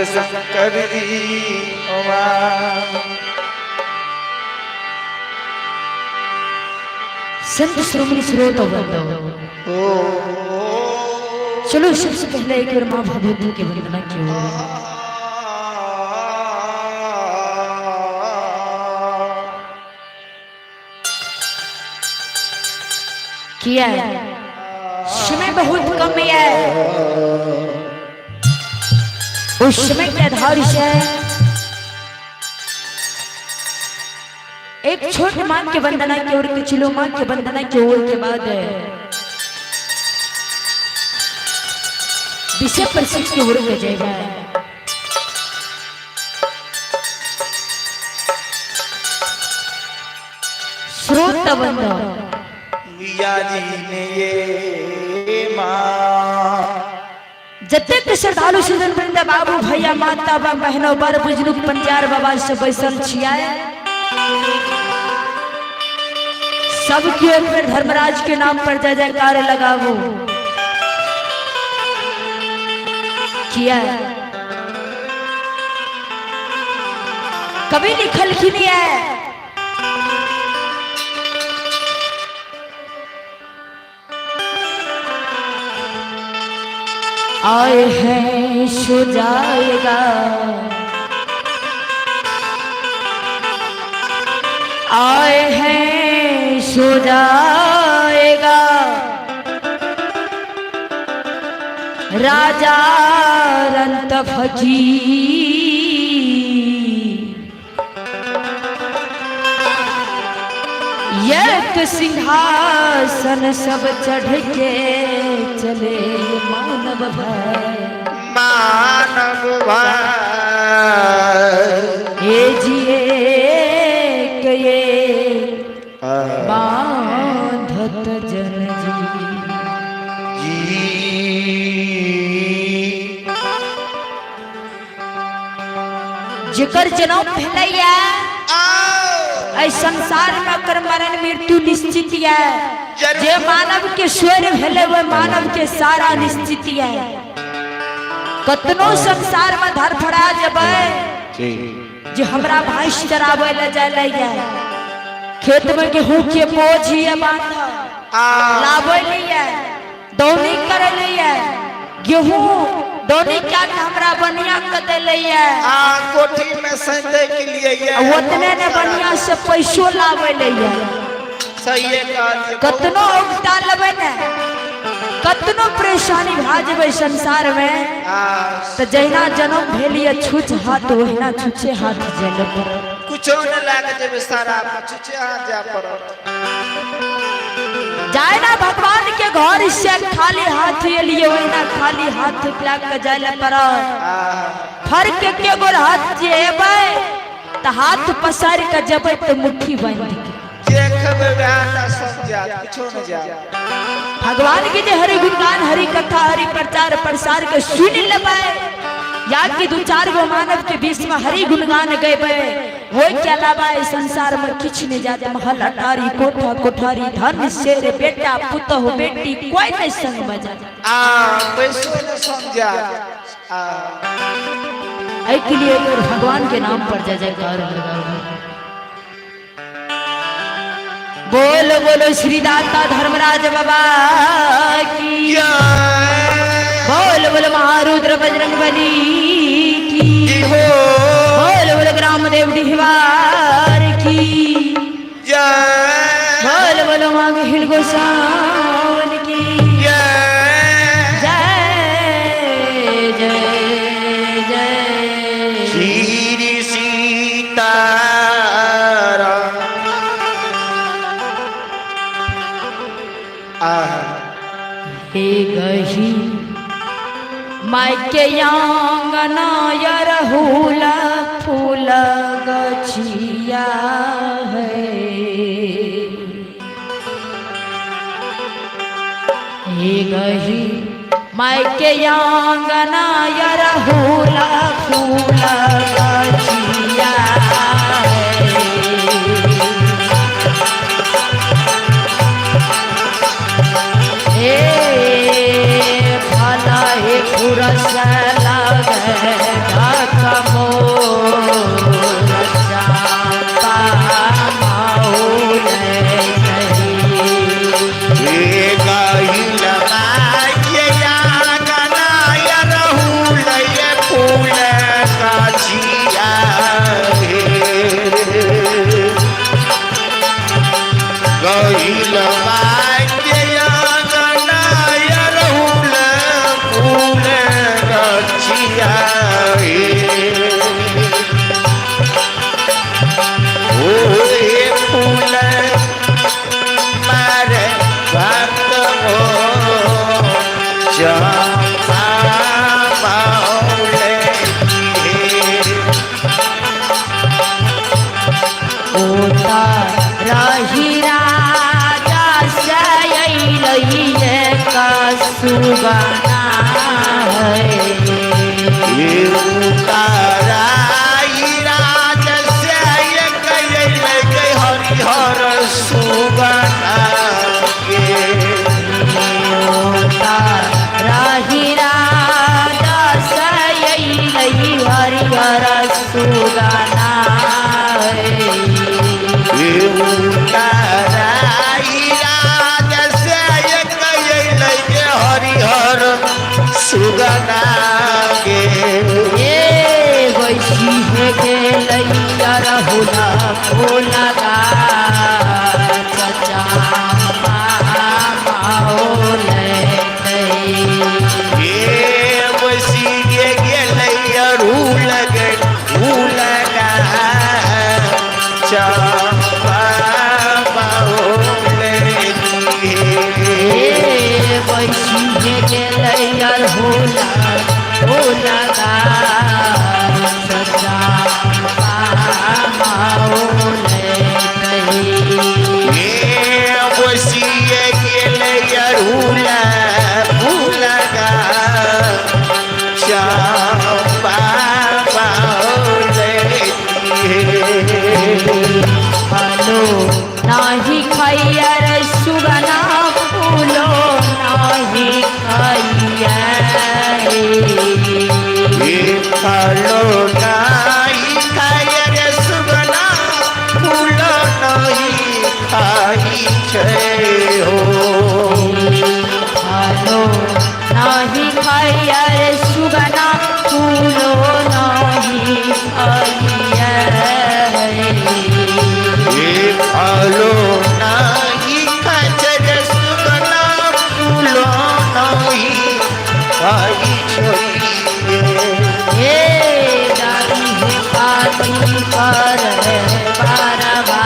शंकर जी उमा। संत श्रोमणी स्रोत चलो सबसे पहले एक बार माँ भगवती की वंदना की किया समय बहुत कम है। उस समय के आधार से एक छोटी माँ के वंदना की ओर के चिलो माँ के वंदना की ओर के बाद विषय प्रसिद्ध की ओर के जाएगा। स्रोत मिया जी ने ये माँ जते के श्रद्धालु सुजन वृंद बाबू भैया माता बहनों बर बुजुर्ग पंचार बाबा से बैसल छिया सबकी ओर पर धर्मराज के नाम पर जय जयकार लगावो किया। कभी लिखल की नहीं है आए हैं सो जाएगा आए हैं सो जाएगा राजा रंत फकीर एक सिंहासन सब चढ़ के चले मानव भाई मानव भाई ये जिए के ये बांधत जन जी जिकर जन्म भैया संसार में कर मरण मृत्यु निश्चित है। जे मानव के स्वर भेले वो मानव के सारा निश्चित है। कतनो संसार में धर फड़ा जबे जे हमरा भैंस चरावे ले जाए खेत में गेहूं के बोझिए बांध लावे लिए दौनी करे लिए गेहूं दोनी क्या हमरा बनिया कदे लइए कोठी में संदे के लिए ये उतने ने बनिया से पैसो लावे लइए सही है। कतनो उगता लबे ने कतनो परेशानी भाजबे संसार में तो जहिना जन्म भेलिए छुछ हाथ ओहिना छुछे हाथ जेल पर कुछो न लागे जेबे सारा छुछे हाथ जा पर जाए ना भगवान के घर से खाली हाथ लिए वही खाली हाथ लाग के जाए पर फर के गोर हाथ जेबे तो हाथ पसार के जबे तो मुट्ठी बांध के देखबे बेटा सब जा कुछो न जा। भगवान के जे हरि गुणगान हरि कथा हरि प्रचार प्रसार के सुन लेबे या कि दो चार गो मानव के बीच में हरि गुणगान गएबे वो के अलावा इस संसार में किछ नहीं जात महल अटारी कोठा कोठारी धन शेर बेटा पुतहु बेटी कोई नहीं संग बजा पैसो न समझा ऐ के लिए भगवान के नाम पर जय जयकार लगाओ। बोलो बोलो श्री दाता धर्मराज बाबा की बोलो बोलो महारुद्र बजरंग बली की बोलो बोलो ग्राम देव डिहवार की बोलो बोलो माँ हिल गोसावन की जय जय जय श्री सीता हे गही मायके आंगना यरहुला फूल गछिया है हे गही मायके आंगना यरहुला फूल गछिया है भला हे पुरस लागे फूल मारे भक्त हो चंपा मौले ओता रही राजा सयलइए का सुगना है हरिहर सुगना के रही राजा सयलइ हरिहर सुगना हरिहर सुगना के वैसी है गेलैया रहुला भोला चचा माओले वैसी गेलैया रूल चंपा मौले वैसी है गेलैया भोला भोला चचा माओले वैसी गेलैया रूल चंपा फलो नाही खाइया रे सुगना फूलो नाही खाइया फलो नहीं खाइया रे सुगना फूलो नहीं खाई हो फलो नाही खाइया रे सुगना फूलो नाही खाइया फलो नहीं खचर सुगना फूलो नहीं खाई हे दादी है पाती पर बारवा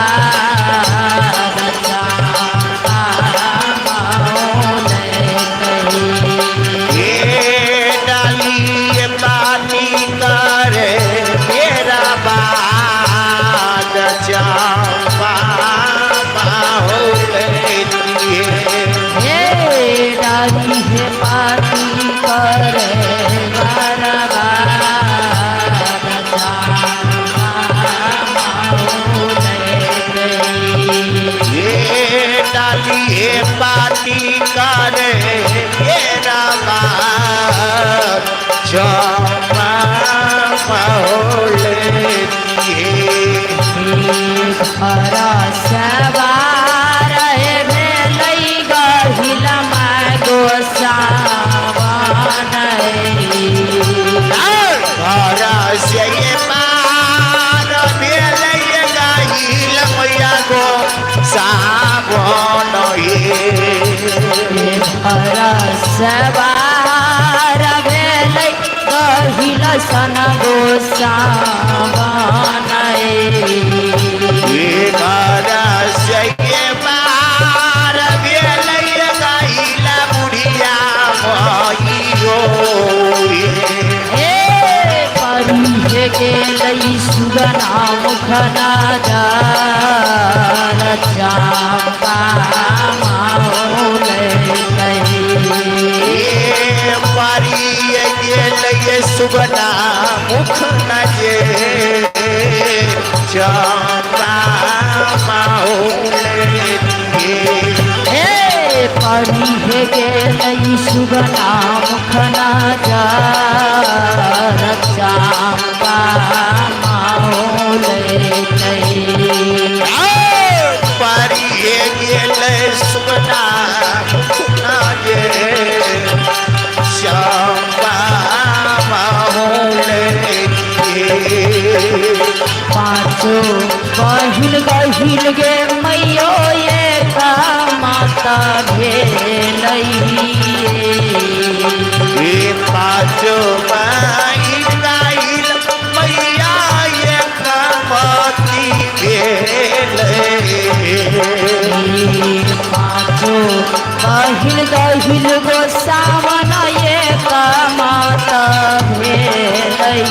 डाली पानी करे मेरा बाद चंपा मौले हे दादी है पाती पर बारवा डाली पाती करे मेरा बाद चंपा मौले हरा सवार भेलई गहिल गोसावन हरा से पार भेलई गहिल मैया गो सावन हरा सवार भेलई गहिल सन गोसावन हरा से पार भेलई गहिल बुढ़िया भइयो परी गेलई सुगना मुखना चंपा मौले पारी गेलई सुगना मुख न जे चंपा मौले परी गेलई सुगना मुखना चंपा मौले पारी गेलई सुगना मुख न जे चंपा मौले पाँचों गहिल गहिल गे मैयो ये का माता भेलई पाँचों माई गहिल गो सावन ये कमात भेलई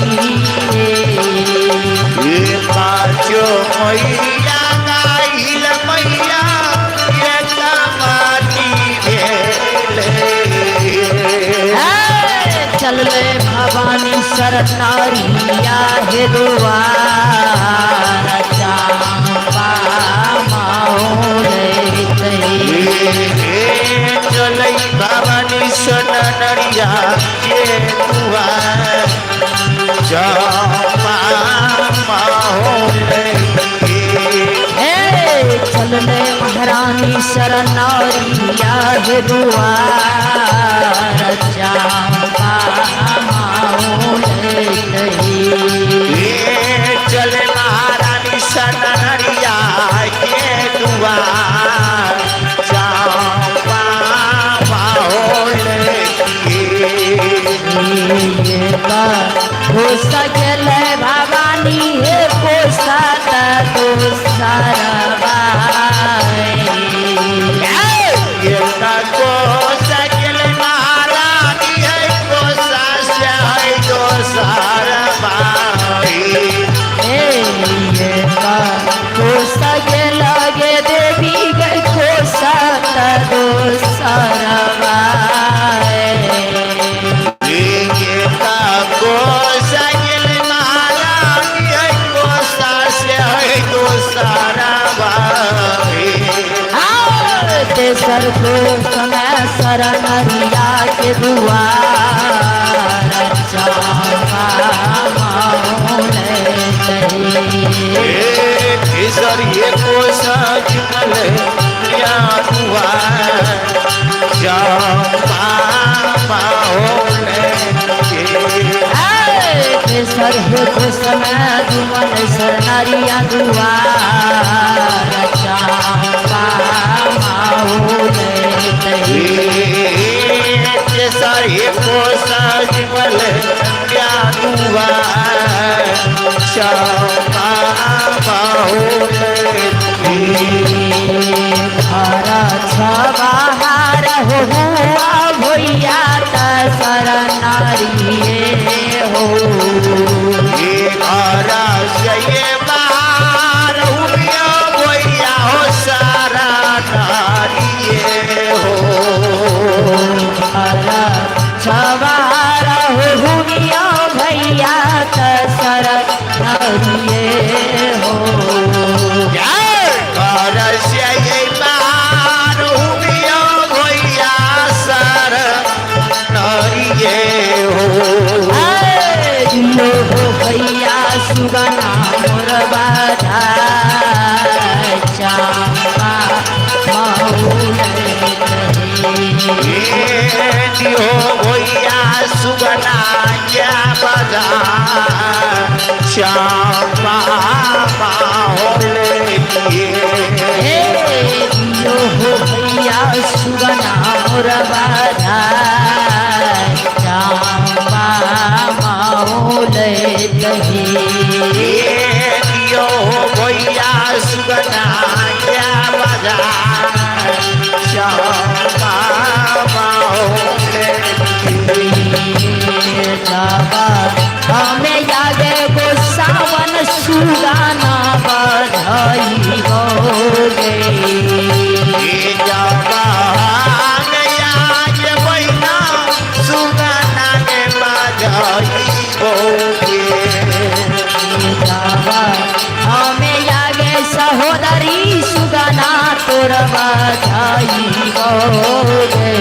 ये पाँचो मैया गाइल मैया ये कमाती चल ले भवानी शरण नारिया हे दुआर चांपा चल भवानी शरण नरिया ये दुआर चांपा चल ले महारानी शरण नारिया हे दुआर चांपा चल महारानी शरण नरिया ये दुआर चांपा हो सकल भवानी हे पोषत तो सरवा को सकल महारानी है पोषा से है जो सरवा हो सकल गे देवी गई पोषत तो सरवा तेसर को समय शरणरिया के दुआर चांपा तेसर ये को सजल या दुआर चांपा तेसर हे को समय दुमन शरणरिया दुआर चांपा सारे को सजल क्या दुआर चांपा हरा छबाहार हुआ भैया शरण नारिये हो हरा जय बार हुआ भैया हो सारा नारिये हो हरा छबाहार हुआ भैया शरण नारिये हो भैया सुगना मोर बाधा चांपा भैया सुगना क्या बजा चांपा भैया सुगना मोर बाधा चांपा भैया सुगना क्या बजा चांपा हमें यागे गो सावन सुगाना बधाई हो गे सुगना के बधाई हमें यागे सहोदरी सुगना तोर बधाई हो गे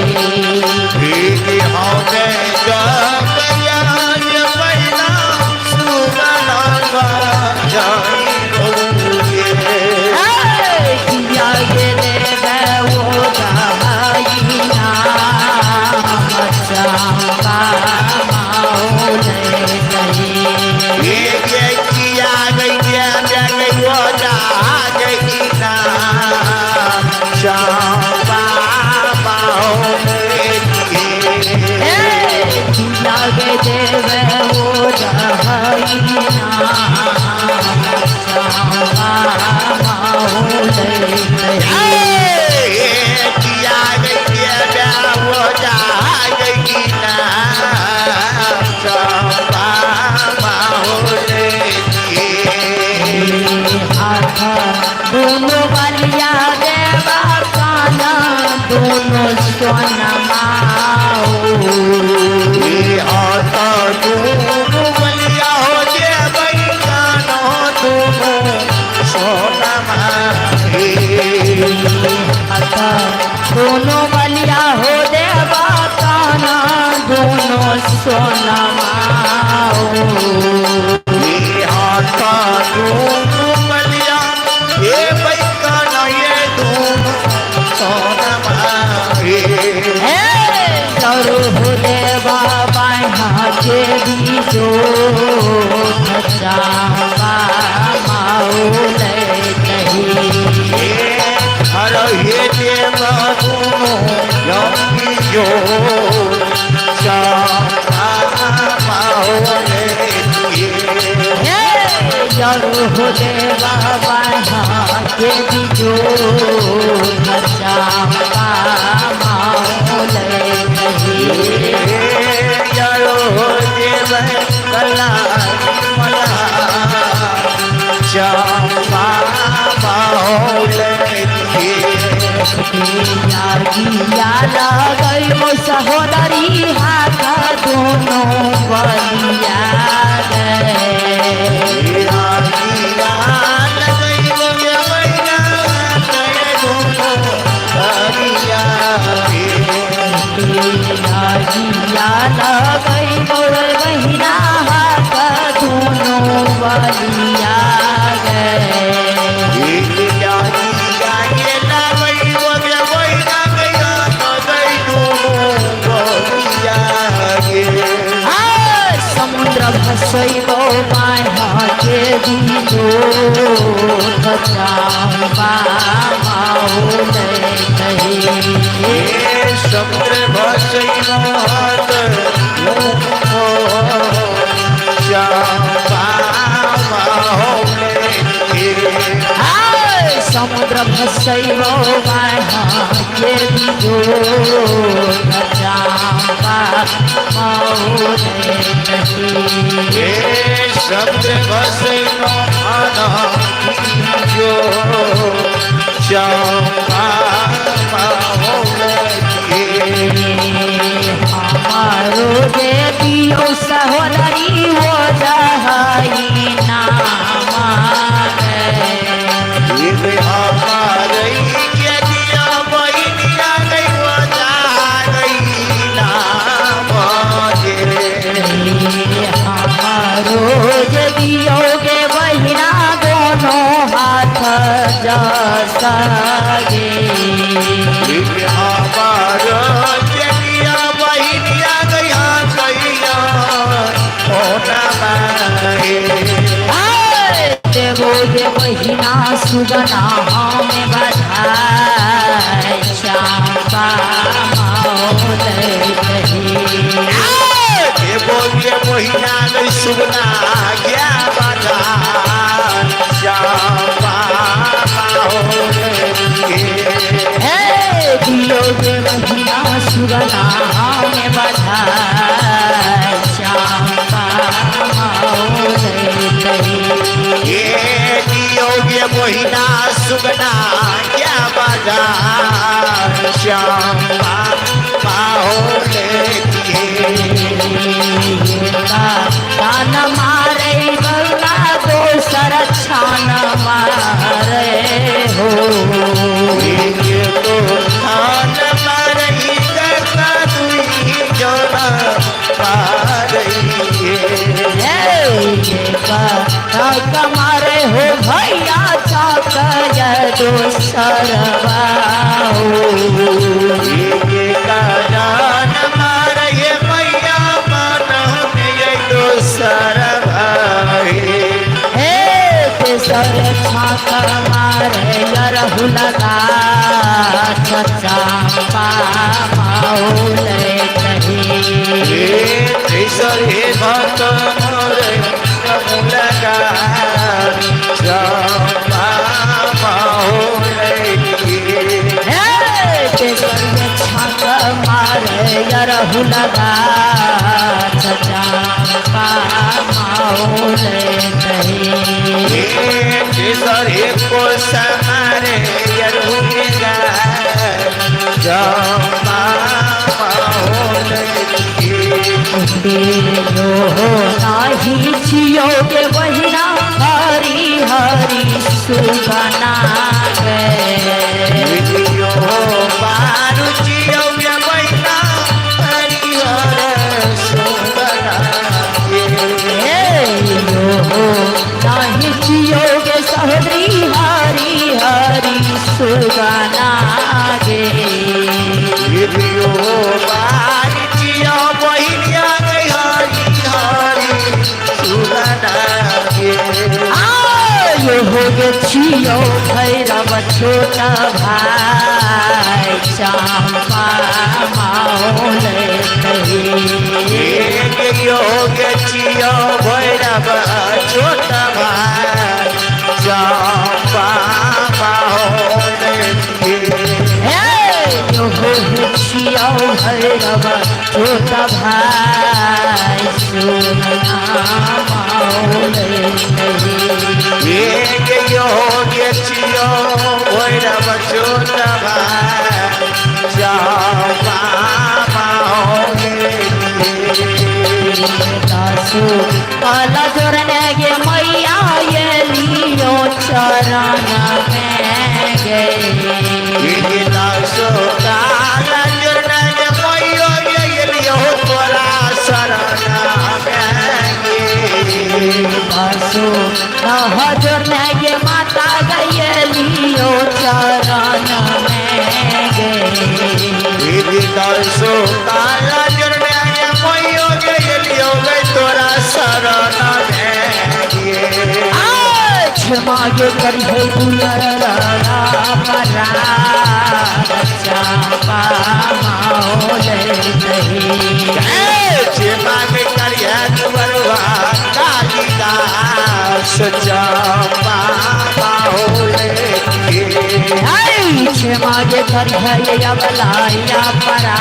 किया गया करो हो देवा बाहा के बिजो चंपा मौले कही जरो देव कला मला चंपा मौले गिया लगई मो सहोदरी हाथ दोनों बलिया गिया लगई मोर बहिना हाथ दोनों बलिया समुद्र भसैबो माया के दिलो चंपा मौले कही समुद्र भसैबो चंपा मौले समुद्र भसैबो माया के दिलो चंपा मौले कही समुद्र भसैबो जो चंपा मौले हमारो दे दियो सहोदरी हो जाई नामा हमारे के दिया बहिनिया गई हो जाई नाम हमारो दे दियो गे बहिना दोनों हाथ जसगे हमारो के दिया बहिनिया गई गैया होना देवो गे बहिना सुगना हमें बधाई चंपा मौले कही देवो गे बहिना गई सुगना गया बाजा चंपा मौले दियो गे बहिना सुगना हमें बधाई चंपा मौले कही दियोगे मोहिना सुगना क्या बाजार श्यामा मौले तान मारे बल्ला दोसर छान मारे हो तो खान मारही करना तुई जोना कमारे हो भैया चाक दोसरवा जान मारे मैया मन में दोसर भाई तेसर छाक मारे यरहु लगा चंपा मौले कही तेसर हे भक्त मोरे लगा चंपा मौले छाक मारे यरहु लगा चंपा मौले कही तेसर हे को समारे यरहु लगा चंपा मौले नाही छियो के बहिना हरी हरी सुगना बारू जियो गे बहिना हरिहर सुगना नाही छियो के सहोदरी हरी हरी सुगना गे बारू जियो बहिनिया गई हरिहर सुगना हो गे छियो भैरव छोटा भाई चंपा मौले कही योग छियो भैरव छोटा भाई भाई सुना माओले एक योग्य चियो भैरव चोट चंपा दासु काला जोरने गे मैया ये लियो चरण में गए दासो काला जोरने गे मैया ये लियो तोरा शरण में दासु जोरने गे माता गए लियो चरण में गए दासो काला जोरने गे मैया ये लियो तोरा शरण में क्षमागे करी है दुलरा परा चंपा माओले क्षमागे करी है दुलरा कालिदास चंपा माओले क्षमागे करी है अबलाया परा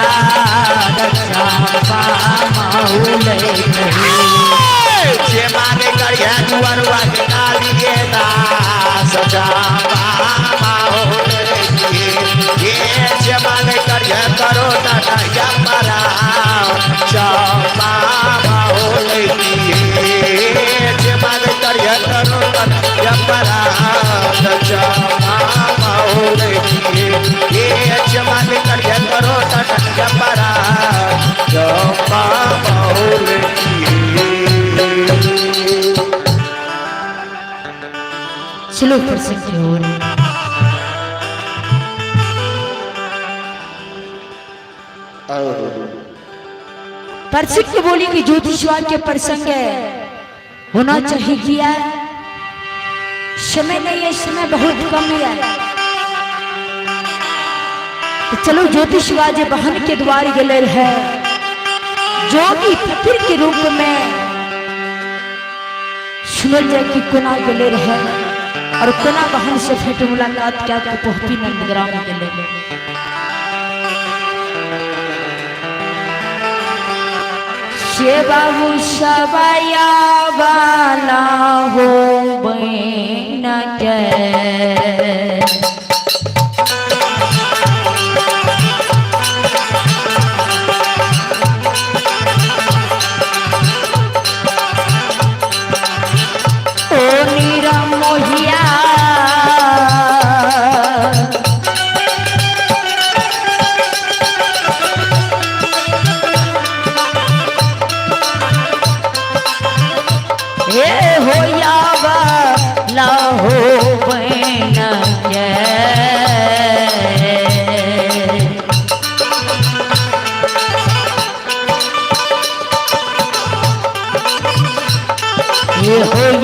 चंपा माओले क्षमागे करी है दुलरा कालिदास चंपा माओले क्षमागे करी है करो टाटा यमरा चंपा माओले क्षमागे करी है करो टाटा यमरा चंपा माओले क्षमागे करी है करो टाटा यमरा चंपा माओले चलो फिर से जोर प्रसिद्ध बोली कि ज्योतिषवाद के प्रसंग होना चाहिए किया समय नहीं है, समय बहुत कम है। तो चलो ज्योतिषवाद बहन के द्वार गले है जो कि फकीर के रूप में सुनल जाए कि कोना गले है और कोना बहन से भेंट मुलाकात क्या तो पोहपी नंदग्राम गले से बाबू सबाया वाला हो बहन के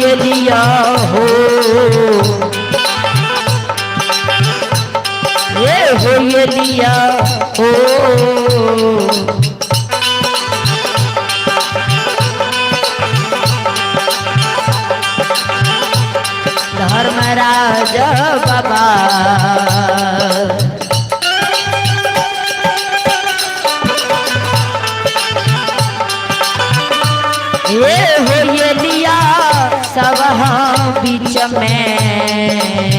ये लिया हो ये लिया हो धर्मराज बाबा ये लिया सब बीच में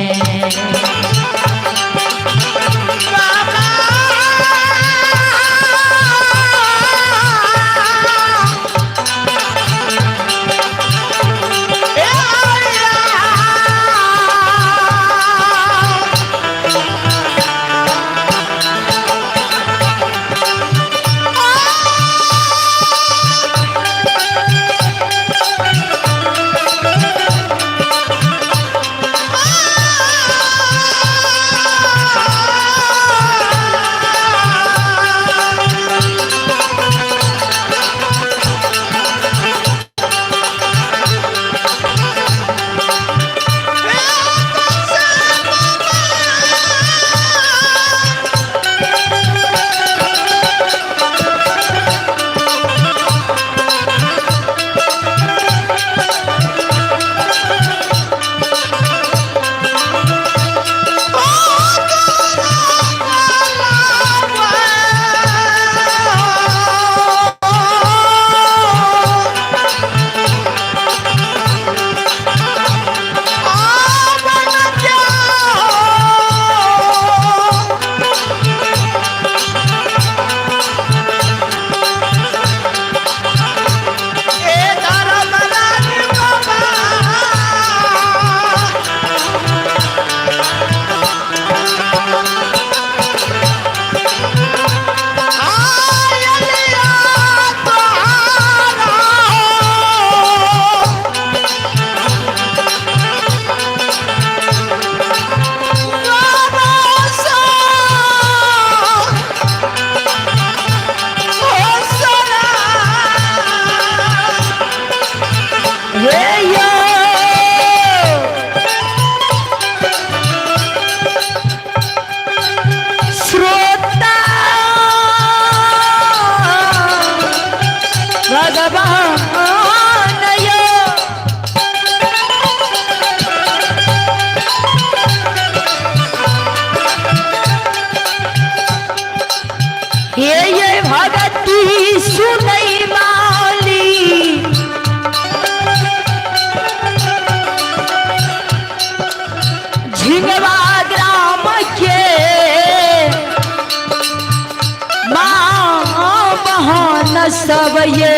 गवैये।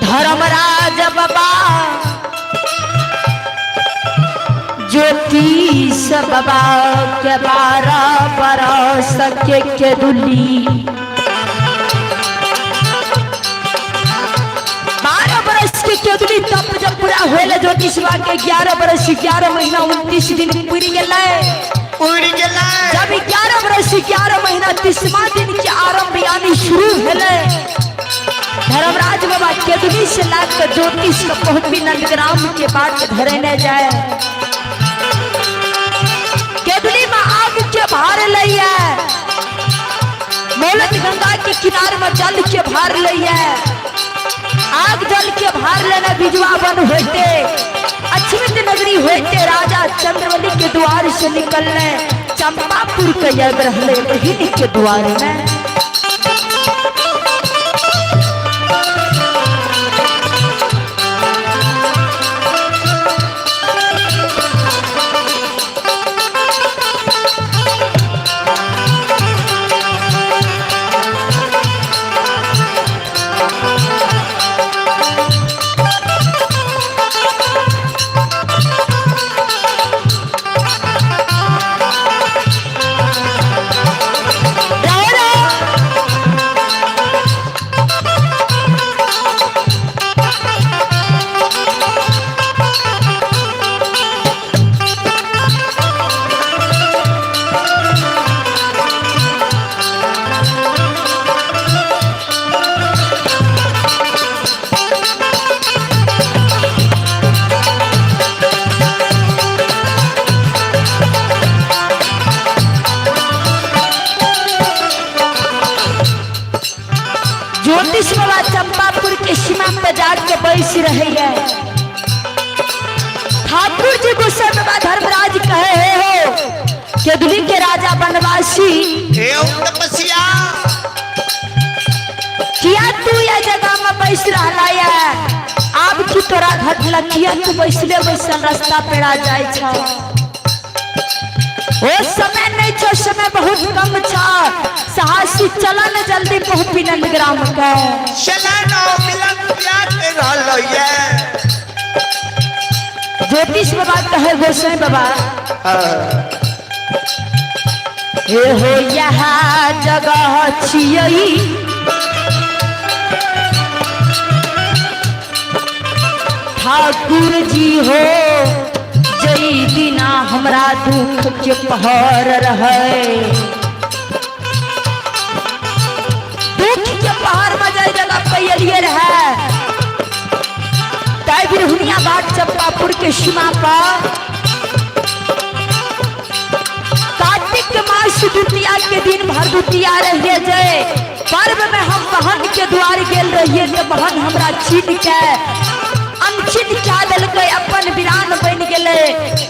धर्मराज बाबा ज्योतिष बाबा के 12 बरस के दुली, 12 बरस के केदुली तब जब पूरा होले ज्योतिष बाबा के 11 बरस 11 महीना 29 दिन पूरी गेलै। जब 11 बरस 11 महीना 30वां दिन के आरंभ यानी शुरू भेलै। धर्मराज बाबा केदुली से लाकर ज्योतिष को पहुंची नंदग्राम के बाट धरने जाए। केदुली में आग के भार लइए, मौलत गंगा के किनारे में जल के भार लइए। आग जल के भार लेना बिजवा बन होते, अछमित नगरी होते राजा चंद्रवली के द्वार से निकलने चंपापुर के जग रहले हिन के द्वार में। ज्योतिष बाबा चंपापुर के सीमा पे जाके बैस रहे हैं। ठाकुर जी गुस्से में धर्मराज कहे हो केदुली के राजा बनवासी तपस्या किया तू ये जगह में बैस रहा है। आप की तोरा घटला किया तू बैसले बैसल रास्ता पेड़ा जाए छा। वो समय नहीं छो, समय बहुत कम था। साहसी चला न जल्दी पहुंची नंदग्राम का। चला न मिलन प्यार के रहलो ये। ज्योतिष बाबा कहे गोसाई बाबा हे हो यहाँ जगह छियई ठाकुर जी हो जई बिना हमरा दुख के पहर रहे। दुख के पहाड़ में जाए जगह पैलिए रहे। ताई बिरहुनिया बाट चंपापुर के सीमा पर कार्तिक मास द्वितीया के दिन भरदुतिया रहिए जय पर्व में हम बहन के द्वार गेल रहिए। जे बहन हमरा छीन के अनछिन क्या दल के अपन वीरान बन गेले।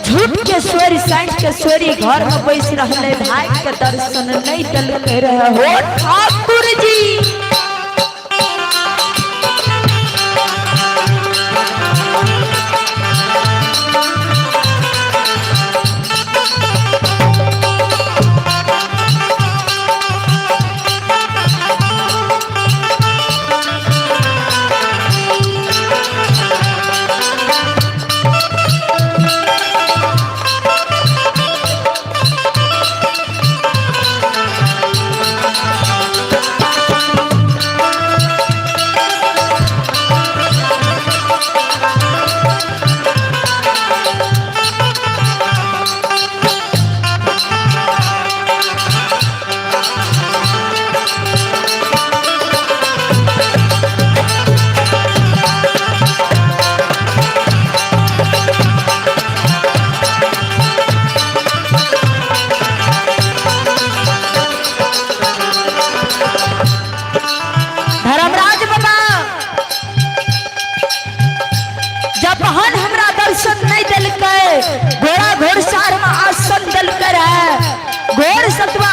झूठ के सोरी साइड के सोरी घर में बैस रहले। भाई के दर्शन नहीं दल के रहे हो ठाकुर जी।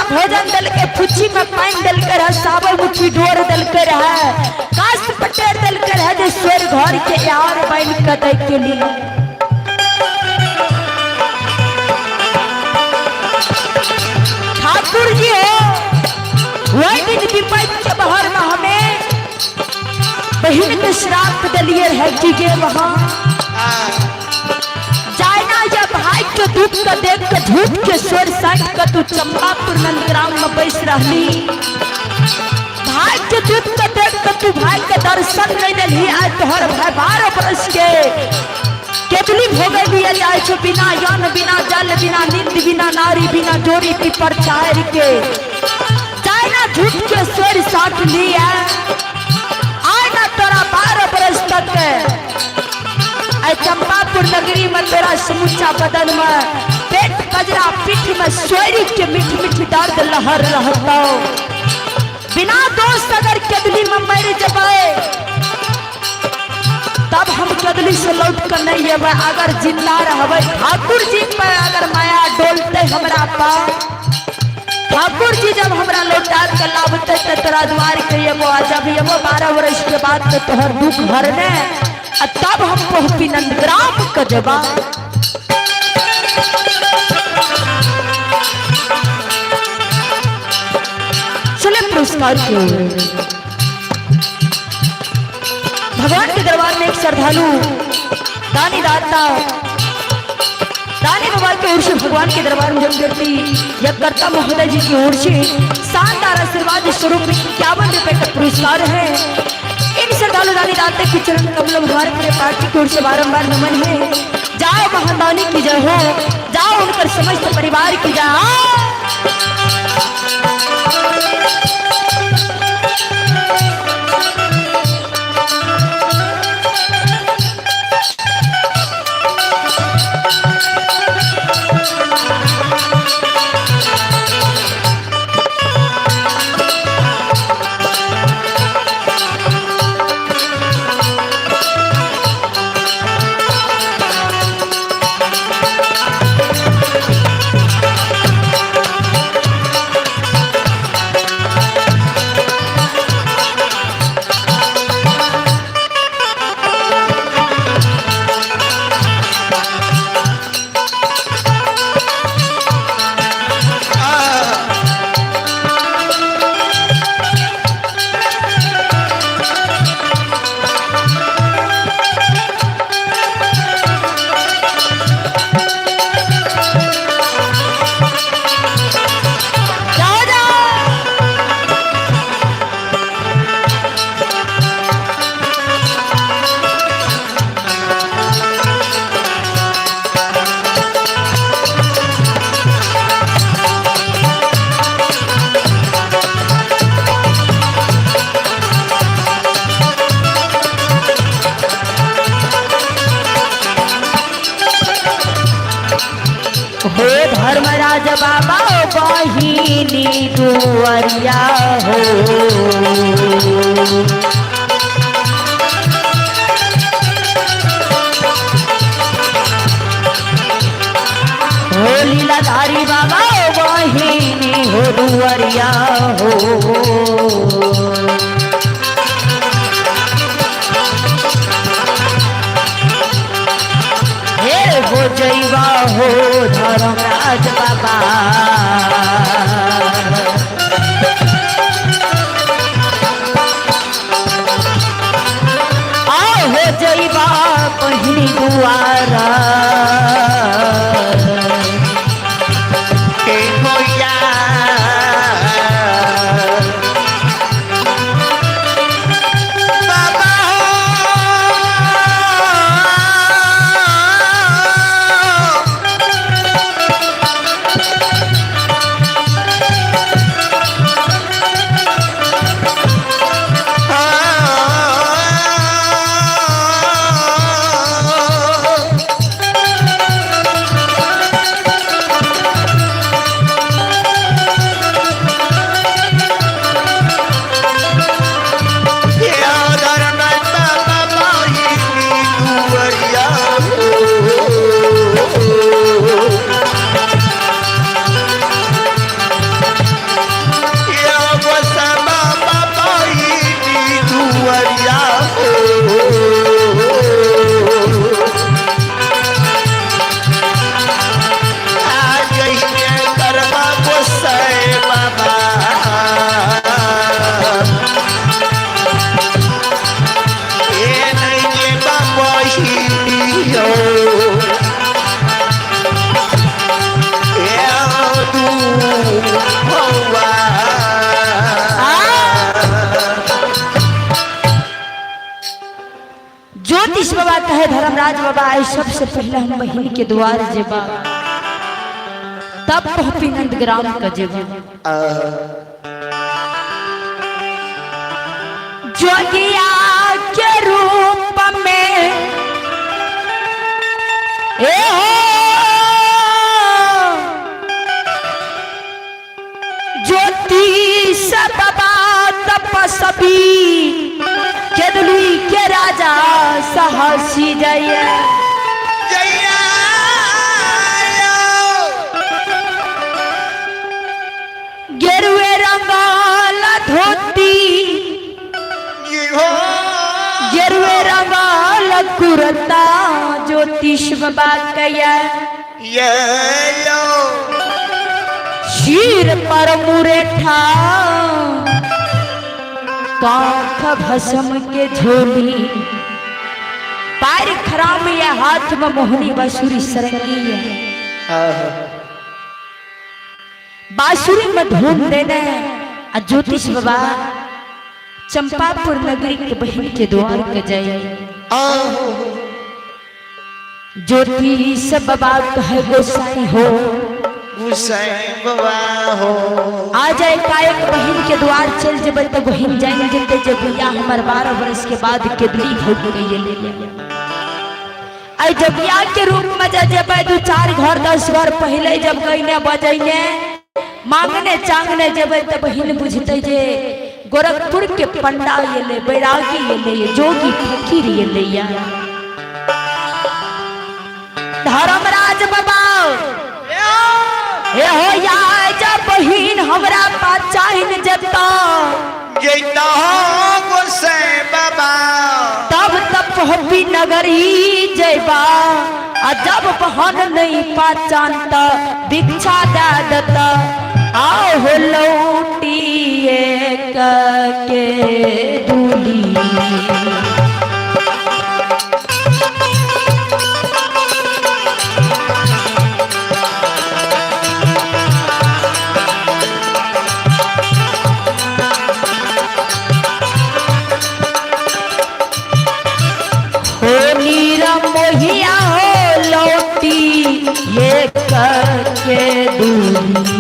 भोजन दल के फुच्ची में पानी दल कर है, साबर मुट्ठी डोर दल कर है, कास्ट पटेर दल कर है, जो स्वर घर के यार बैल कदे के लिए वही दिन विपद के बहर में हमें बहन के श्राप दिलिए है कि गे वहाँ जाना या भाई के दुख का देख के झूठ के स्वर साइड का तू चंपापुर नंदग्राम में बैस रही भाई के दुख का देख के तू भाई के दर्शन नहीं दिली आज तोहर भाई 12 बरस के केतली भोगे दिया जाए छो बिना यन बिना जल बिना नींद बिना नारी बिना जोड़ी पीपर चार के चाइना झूठ के स्वर साथ लिया आना तोरा 12 बरस तक चंपापुर नगरी में तेरा समूचा बदन में पेट कजरा पीठ में सोरी के मीठ मीठ दर्द लहर रहता बिना दोस्त अगर केदली में मर जबाए तब हम केदली से लौट कर नहीं है अगर जिंदा रहबे ठाकुर जी पे अगर माया डोलते हमरा पा ठाकुर जी जब हमरा लौटा के लाभते तो तोरा द्वार के एगो जब एगो 12 वर्ष के बाद तो तोहर दुख भरने तब हम पहुंची नंदग्राम कजबा चले पुरस्कार के भगवान के दरबार में एक श्रद्धालु दानी दाता दानी बाबा की ओर से भगवान के दरबार में जब व्यक्ति यह कर्ता महोदय जी की ओर से शानदार आशीर्वाद स्वरूप 51 रुपए का पुरस्कार है। इन श्रद्धालु दानी दाते के चरण कमलों हमारे पूरे पार्टी की ओर से बारंबार नमन है। जाओ महादानी की जय हो, जाओ उनकर समस्त परिवार की जय। हो धर्मराज बाबा बहिनी दुआरिया हो लीलाधारी बाबा बहिनी हो दुआरिया हो हो जैवा हो धर्मराज बाबा आओ हो जैवा पहिनी दुआरा आज सबसे पहले हम बहन के द्वार जेबा, तब पहुंपी नंदग्राम का जेबा। जोगिया के रूप में ए हो ज्योति सब तपस्वी केदुली के राजा साहसी जय गेरुए रंगाल धोती गेरुए रंगाल कुरता ज्योतिष बाबा कया शीर पर मुरेठा काख भस्म के झोली पैर खराम या हाथ में मोहनी बांसुरी सरंगी है। बांसुरी में धूम देने ज्योतिष बाबा चंपापुर नगरी के बहन के द्वार के जाए। ज्योतिष बाबा कहे गोसाई हो आ जाए कायक बहन के द्वार चल जब तो बहन जाएंगे जब जब भैया हमारे 12 वर्ष के बाद केदली हो गई आई जब या के रूप में जब 2-4 घर 10 घर पहले जब गईने बजैने मांगने चांगने जब तो बहन बुझते जे गोरखपुर के पंडा ये ले बैरागी ये ले जोगी फकीर ये ले धर्मराज बाबा हे हो या जब बहिन हमरा पाचाइन जता जैता गोसाई बाबा तब तब होपी नगरी जयबा आ जब बहन नहीं पाचानता दीक्षा दे दता आओ हो लौटिए के दूली मोहिया हो लौटी ये करके दूरी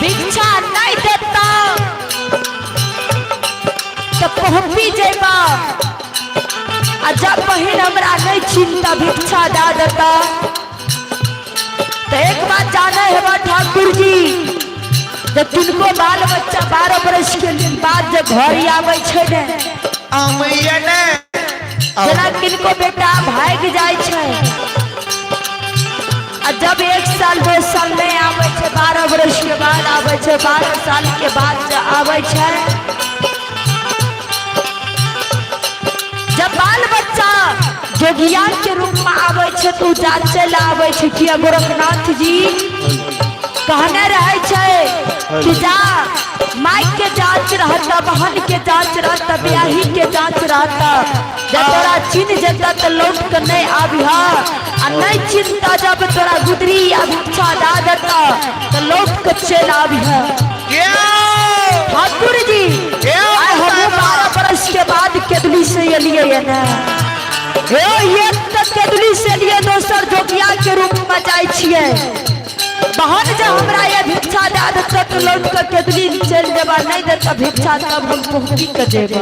भिक्षा नहीं देता तो पहुंची जेबा आ जब बहन हमरा नहीं चिंता भिक्षा दे देता तो एक बात जाने है ठाकुर जी जब तुमको बाल बच्चा 12 वर्ष के बाद जब घर आवे छे ने जना किनको बेटा भाग जाए छे आ जब 1 साल 2 साल में आवे छे 12 वर्ष के बाद आवे छे 12 साल के बाद आवे छे जब बाल बच्चा जोगिया के रूप में आवे छे तो जांचे ला आवे छे कि गोरखनाथ जी कहने रहे छे कि जा माई के जांच रहता बहन के जांच रहता ब्याही के जांच रहता जब तोरा चिन्ह जता तो लौट कर नहीं आबिहा आ नहीं चिंता जब तोरा गुदरी या भिक्षा दा देता तो लौट कर चल आबिहा ठाकुर जी आए हम 12 वर्ष के बाद केदली से एलिए है ना ये तक केदली से लिए दोसर जोगिया के रूप में जाय छिए बहन जब हमरा ये भिक्षा दे देता तो लौट कर केदली चल जेबा नहीं देता भिक्षा तब हम पहुंची कर जेबा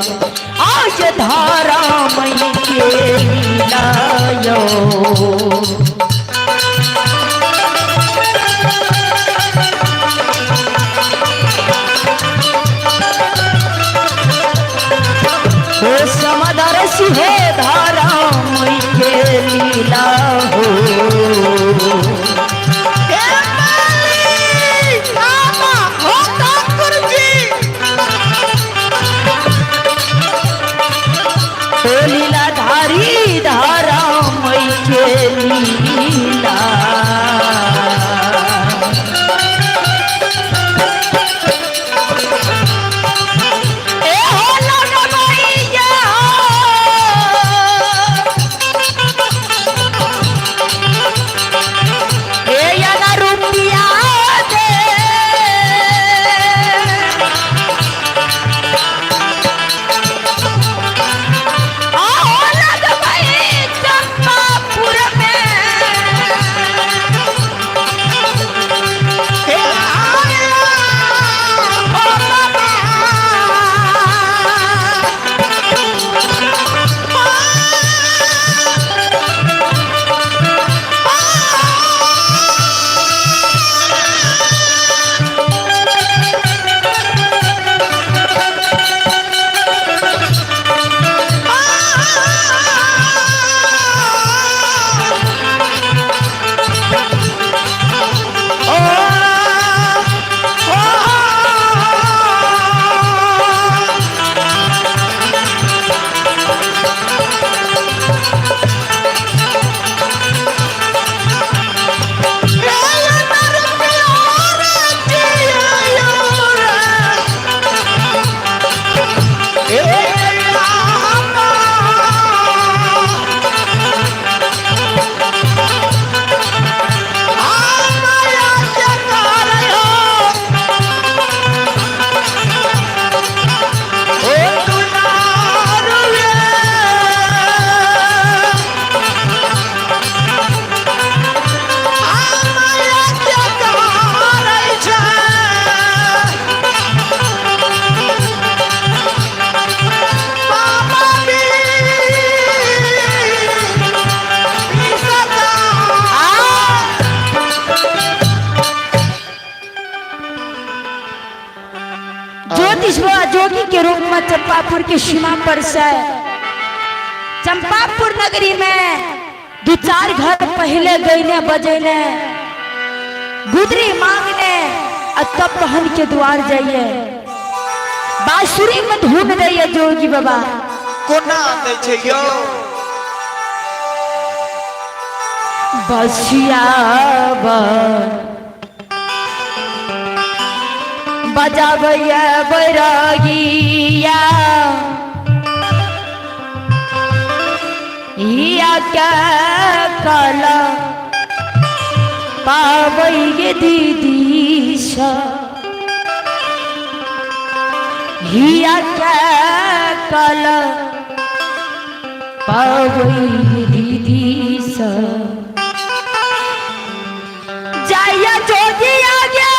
आज धारा मई के लीलायो हो समदर्श है धारा मई के लीला हो लीला धारी धारा मई के लीला जोगी के रूप में चंपापुर की सीमा पर से चंपापुर नगरी में 2-4 घर पहले गईने बजेने गुदरी मांगने तब बहन के द्वार जाइए बांसुरी में धून दैये जोगी बाबा कोना दै छै यो बसिया बजाबैया बैरागिया हिया क्या कला पाबै दीदी सा हिया क्या कला पाबै दीदी सा जाया जोगी आगे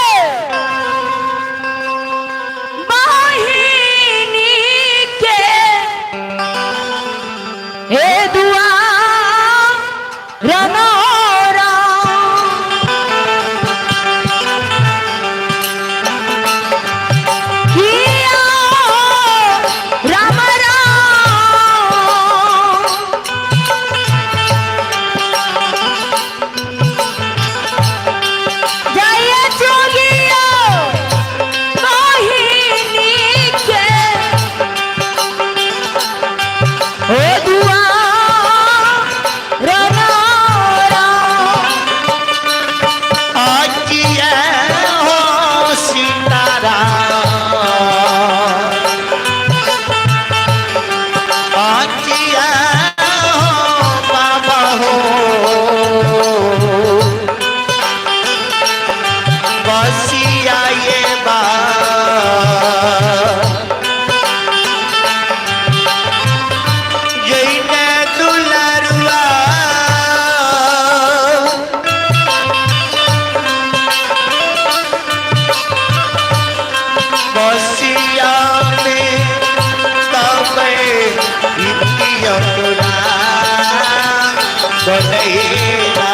कन्हैया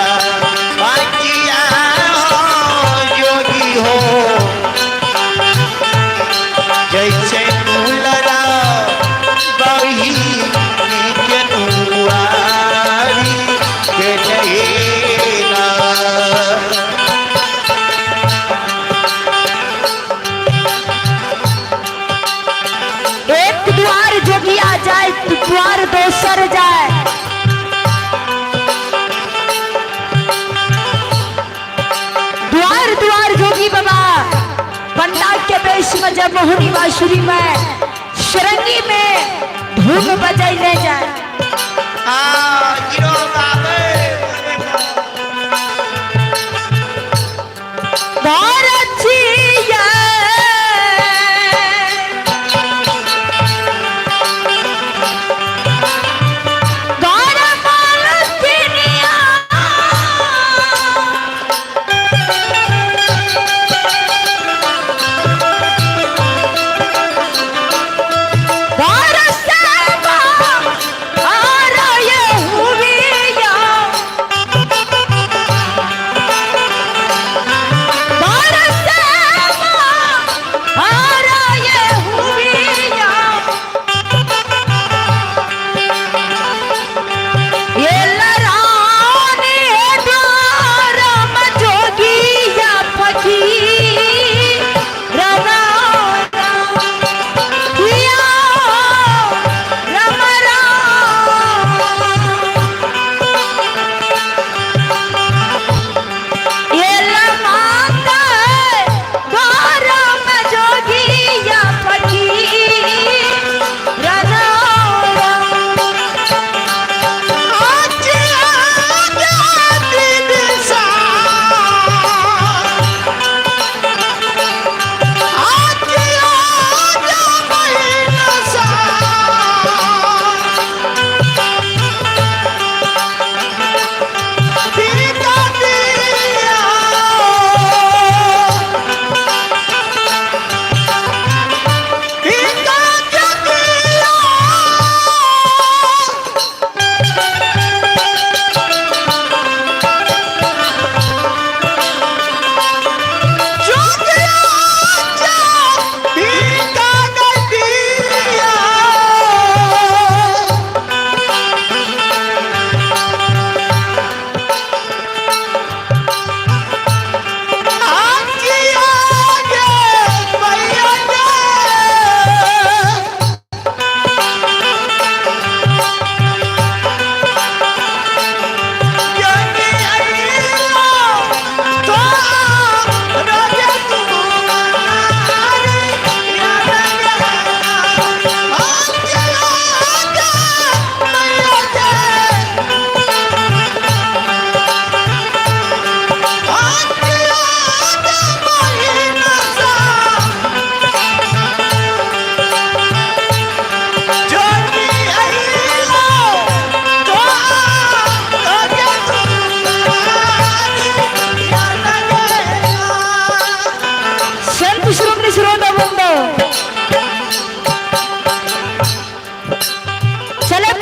बाकिया हो जोगी हो जैसे फूलरा बही जनुआरी कन्हैया एक द्वार जोगी आ जाए द्वार दोसर जाए। द्वार द्वार जोगी बाबा पंडाल के बेश में जब मोहनी बांसुरी में शरंगी में धूम बजाई ले जाए। हाँ गिरो बाबे बहुत अच्छी है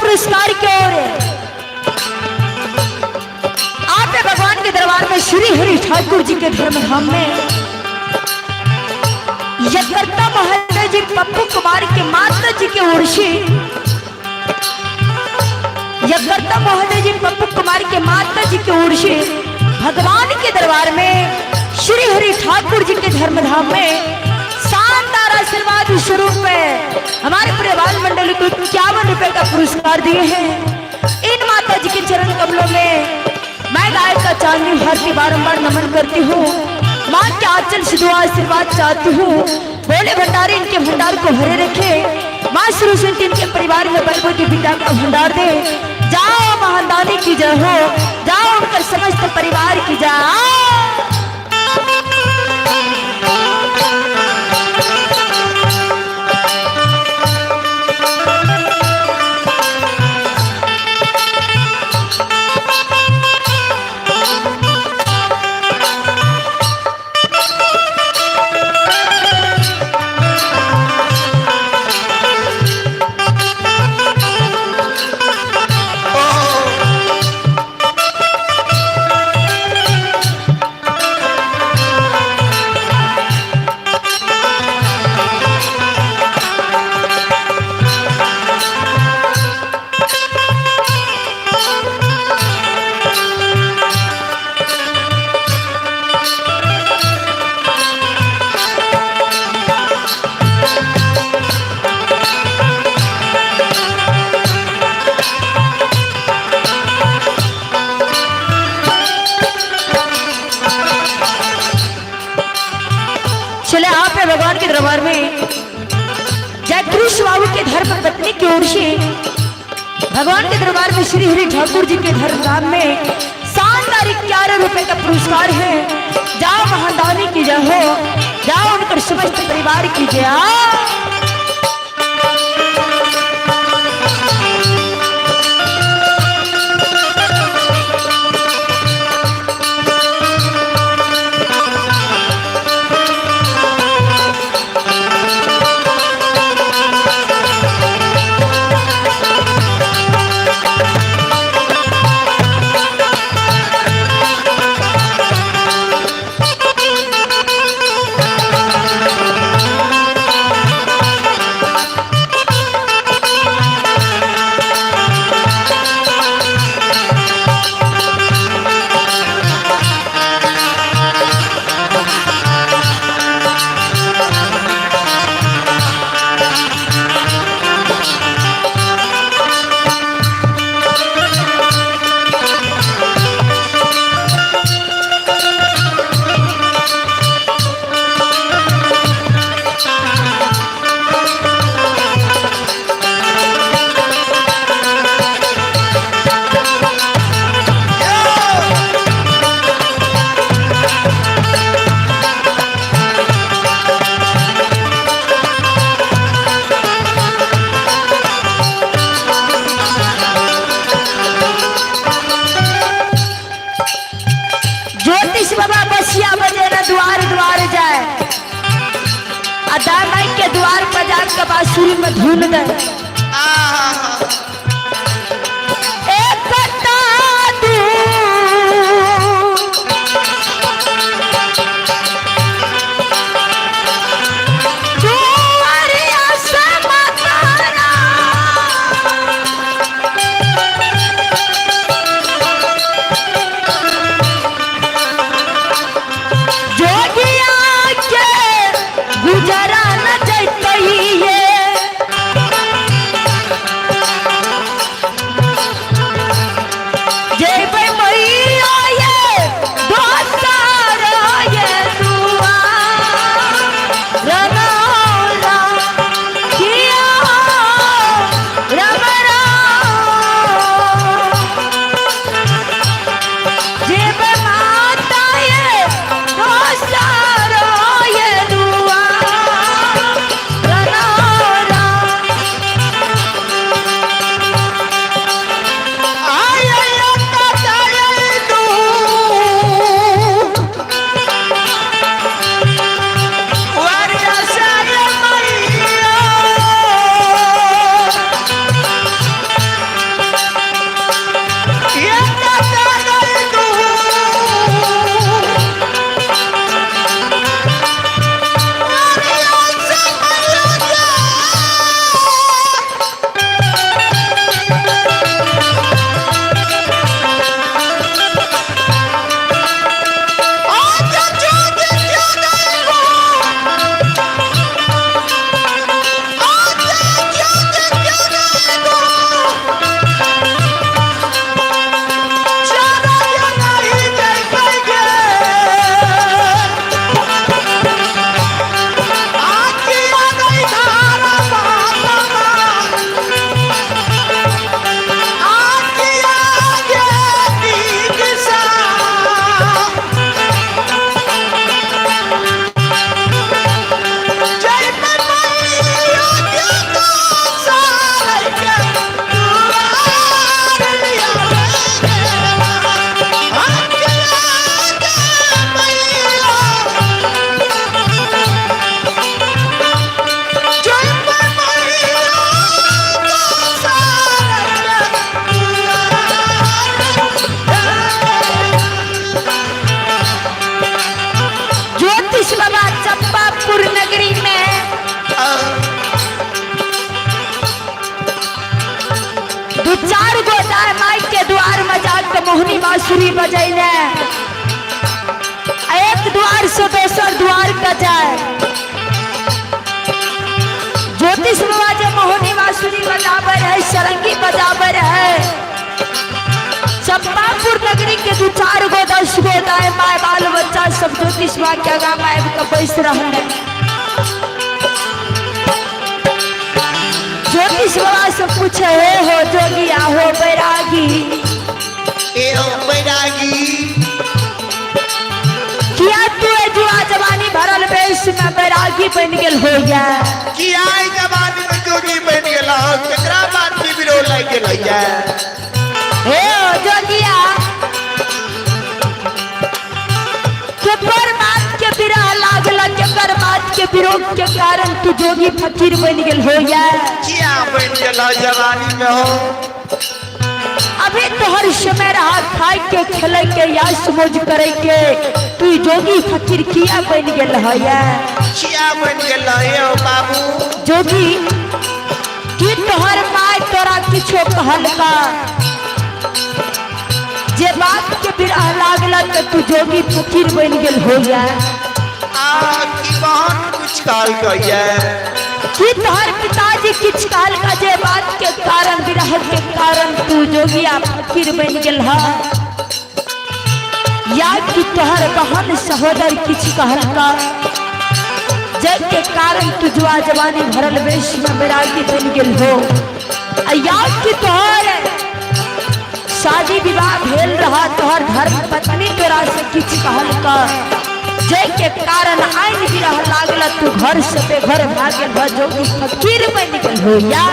पुरस्कार की ओर आपने भगवान के दरबार में श्री हरि ठाकुर जी के धर्म धाम में यज्ञकर्ता महोदय जी पप्पू कुमार के माता जी के ओर से यज्ञकर्ता महोदय जी पप्पू कुमार के माता जी के ओर से भगवान के दरबार में श्री हरि ठाकुर जी के धर्म धाम में शानदार आशीर्वाद स्वरूप में हमारे परिवार मंडली को 51 रुपए का पुरस्कार दिए हैं। इन माता जी के चरण कमलों में मैं गाय का चांदनी भारती बारंबार नमन करती हूँ। माँ के आंचल से दुआ आशीर्वाद चाहती हूँ। बोले भंडारे इनके भंडार को भरे रखे। माँ सरस्वती इनके परिवार में बलबो की विद्या का भंडार दे। जाओ महादानी की जय हो, जाओ उनका समस्त परिवार की जय। दरबार में जय कृष्ण बाबू के धर्म पत्नी की ओर से भगवान के दरबार में श्री हरि ठाकुर जी के धर्मधाम में शानदार 11 रुपए का पुरस्कार है। जाओ महादानी की जय हो, जाओ उनकर समस्त परिवार की जय। के द्वार पर जाकर बांसुरी में धुन दे। मोहनी बांसुरी बजैले एक द्वार से दोसर द्वार का जाए। ज्योतिष बाबा जब मोहनी बांसुरी बजावे रहे, सरंगी बजावे रहे, चंपापुर नगरी के 2-4 गो 10 गो दाए माए बाल बच्चा सब ज्योतिष बाबा के आगा में बैस रहे। ज्योतिष बाबा से पूछे हो जोगिया हो बैरागी ए हो बैरागी किया तू जुआ जवानी भरल बेस में बैरागी बन गेल हो या कि आई जवानी में जोगी बन गेला केकरा बात की विरोध लाग गेल या हे ओ जोगिया केकर बात के विरह लागल केकर बात के विरोध के कारण तू जोगी फकीर बन गेल हो या किया बन गेला जवानी में हो अभी तोहर समय रहा खाए के खेले के याश मौज करे के तू जोगी फकीर किया बन गेल है किया बन गेल है बाबू जोगी कि तोहर माय तोरा किछो कहल का जे बात के बिरह लागल त तू जोगी फकीर बन गेल हो की बहन कुछ काल कहिए कि तोहर पिताजी किछ काल का जे बात के कारण विरह के कारण तू जोगिया फकीर बन गेल है या कि तोहर बहन सहोदर किछ कहल का के कारण तू जुआ जवानी भरल वेश में बैरागी बन गेल हो या कि तोहर शादी विवाह भेल रहा तोहर धर्म पत्नी तोरा से किछ कहल का के कारण आइन विरह लागल तू घर से बेघर भागे जोगी फकीर बन गेल हो या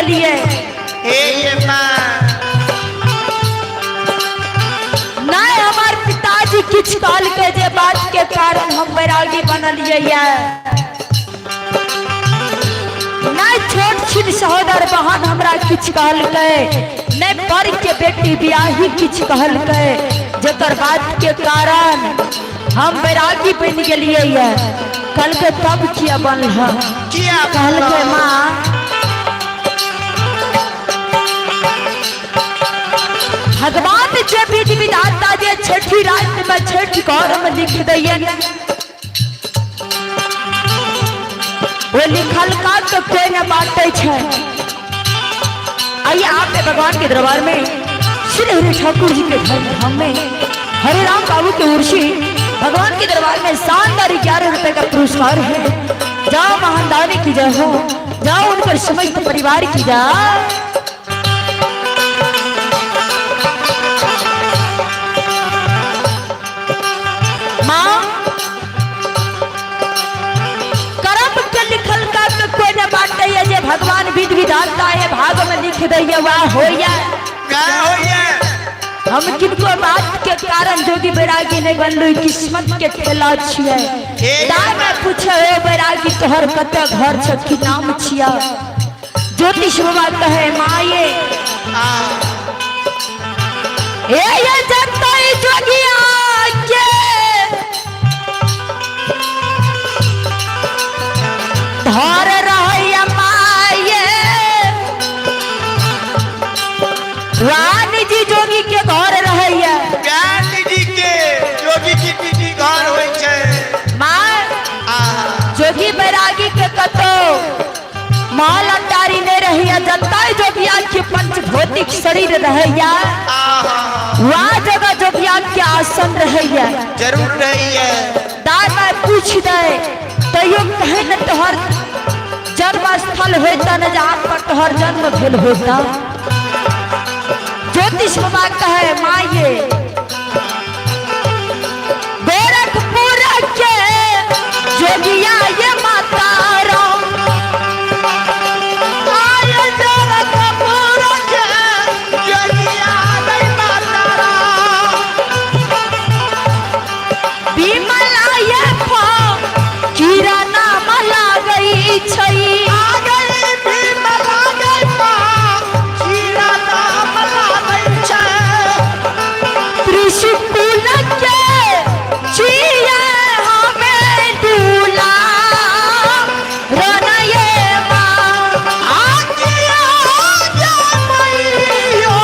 लिए नहीं हमार पिताजी किछ काल के जे बात के कारण हम बैरागी बनलिए नहीं छोट छिन सहोदर बहन हमरा किछ कहल के नहीं पर के बेटी बियाही किछ कहल के जकर बात के कारण हम बैरागी बन गेलिए कल के तब किया बनल किया कहल के माँ भगवान जे विधि विधाता जे छठी रात में छठ गौरव लिख दिए वो लिखल का तो कोई न बाटे छे। आइए आप भगवान के दरबार में श्री हरि ठाकुर जी के धाम में हरे राम बाबू के उर्षी भगवान के दरबार में शानदार 11 रुपए का पुरस्कार है। जाओ महानदानी की जय हो, जाओ उनकर समस्त परिवार की जय। भगवान विध विधानता है भाग में लिख दिए वह होया हम किनको बात के कारण जोगी बैरागी नहीं बनलू किस्मत के खेला छिए। मैं पूछे बैरागी तोहर कत घर छ की नाम छिया ज्योतिष बाबा कहे माये ये जतई जोगिया के धर रानी जी जोगी के घर रहे रानी जी के शरीर रहैया वहाँ जगह जोगिया के आसन रहैया जरूर रही है। दाई माँ पूछ दे तैयो कहे न तोहर जन्म स्थल होता न जहाँ पर तोहर जन्म भेल होता। ज्योतिष बाबा कहे माये गोरखपुर के जोगिया ये माता राम आये गोरखपुर के जोगिया ये माता राम विमला ये कीरा नाम लागई छई आ गई विमला गई कीरा नाम लागई छै त्रिशूल के जिया हमें दूला रनये माँ आगिया जमैयो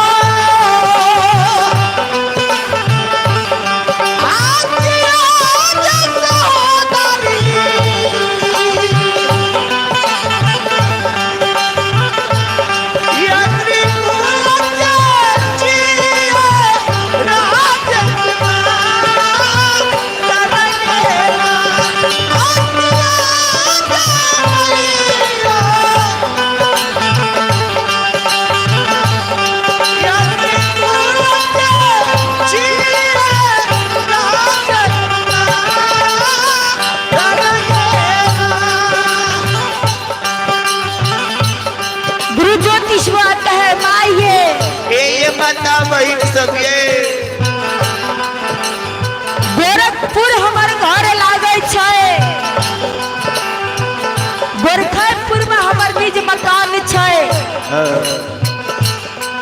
आगिया जसोदरी यत्री कुलके जिया राजकुमार तरंगेला गुरु ज्योतिष आता है माये ये बता वही सब ये गोरखपुर हमारे घर लागे छे गोरखपुर में हमार निज मकान छे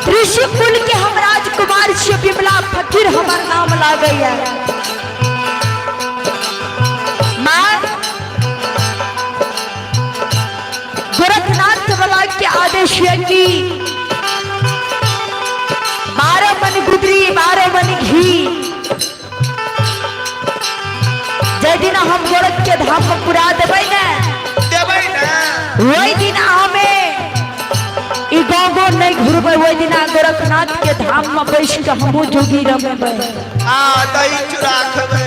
त्रिशूल के हम राजकुमार छे विमला फकीर हमार नाम लागे है। मां गोरखनाथ बाबा के आदेश है कि 12 मन गुदरी 12 मन घी जय दिन हम गोरख के धाम में पुरा देबै ना वही दिन हमें ई गाँव नहीं घूरबै वही दिन गोरखनाथ के धाम में बैठ के हमहू जोगी रमेबै दही चूड़ा खबे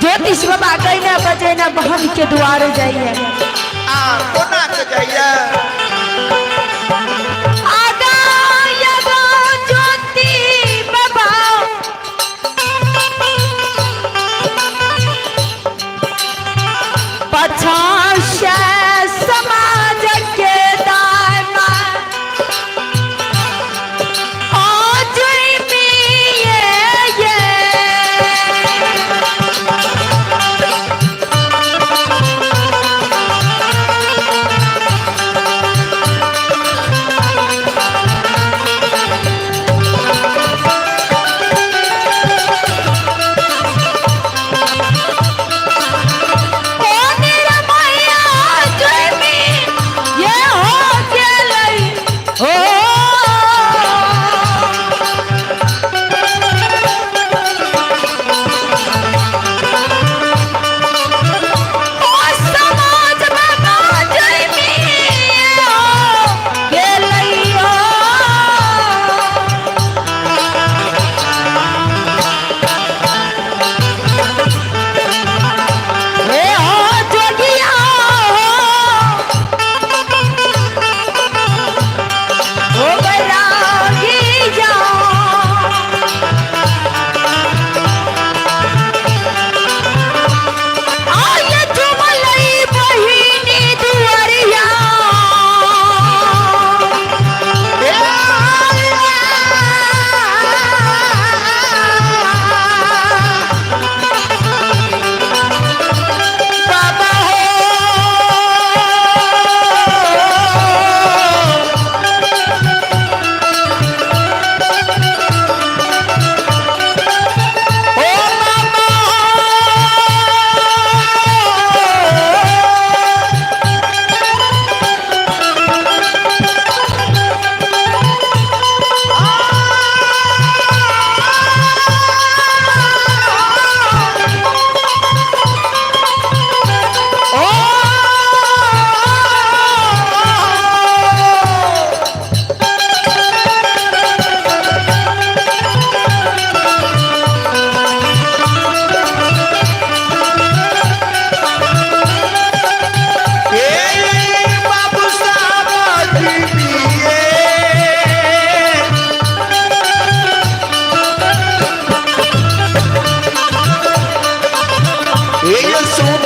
ज्योतिष बाबा कहना बजे ना बहन के द्वार जाइए कोना के जाइए आगा यगा ज्योति बाबा पछाशे समाज के दायमा आज ये ओ मेरा मैया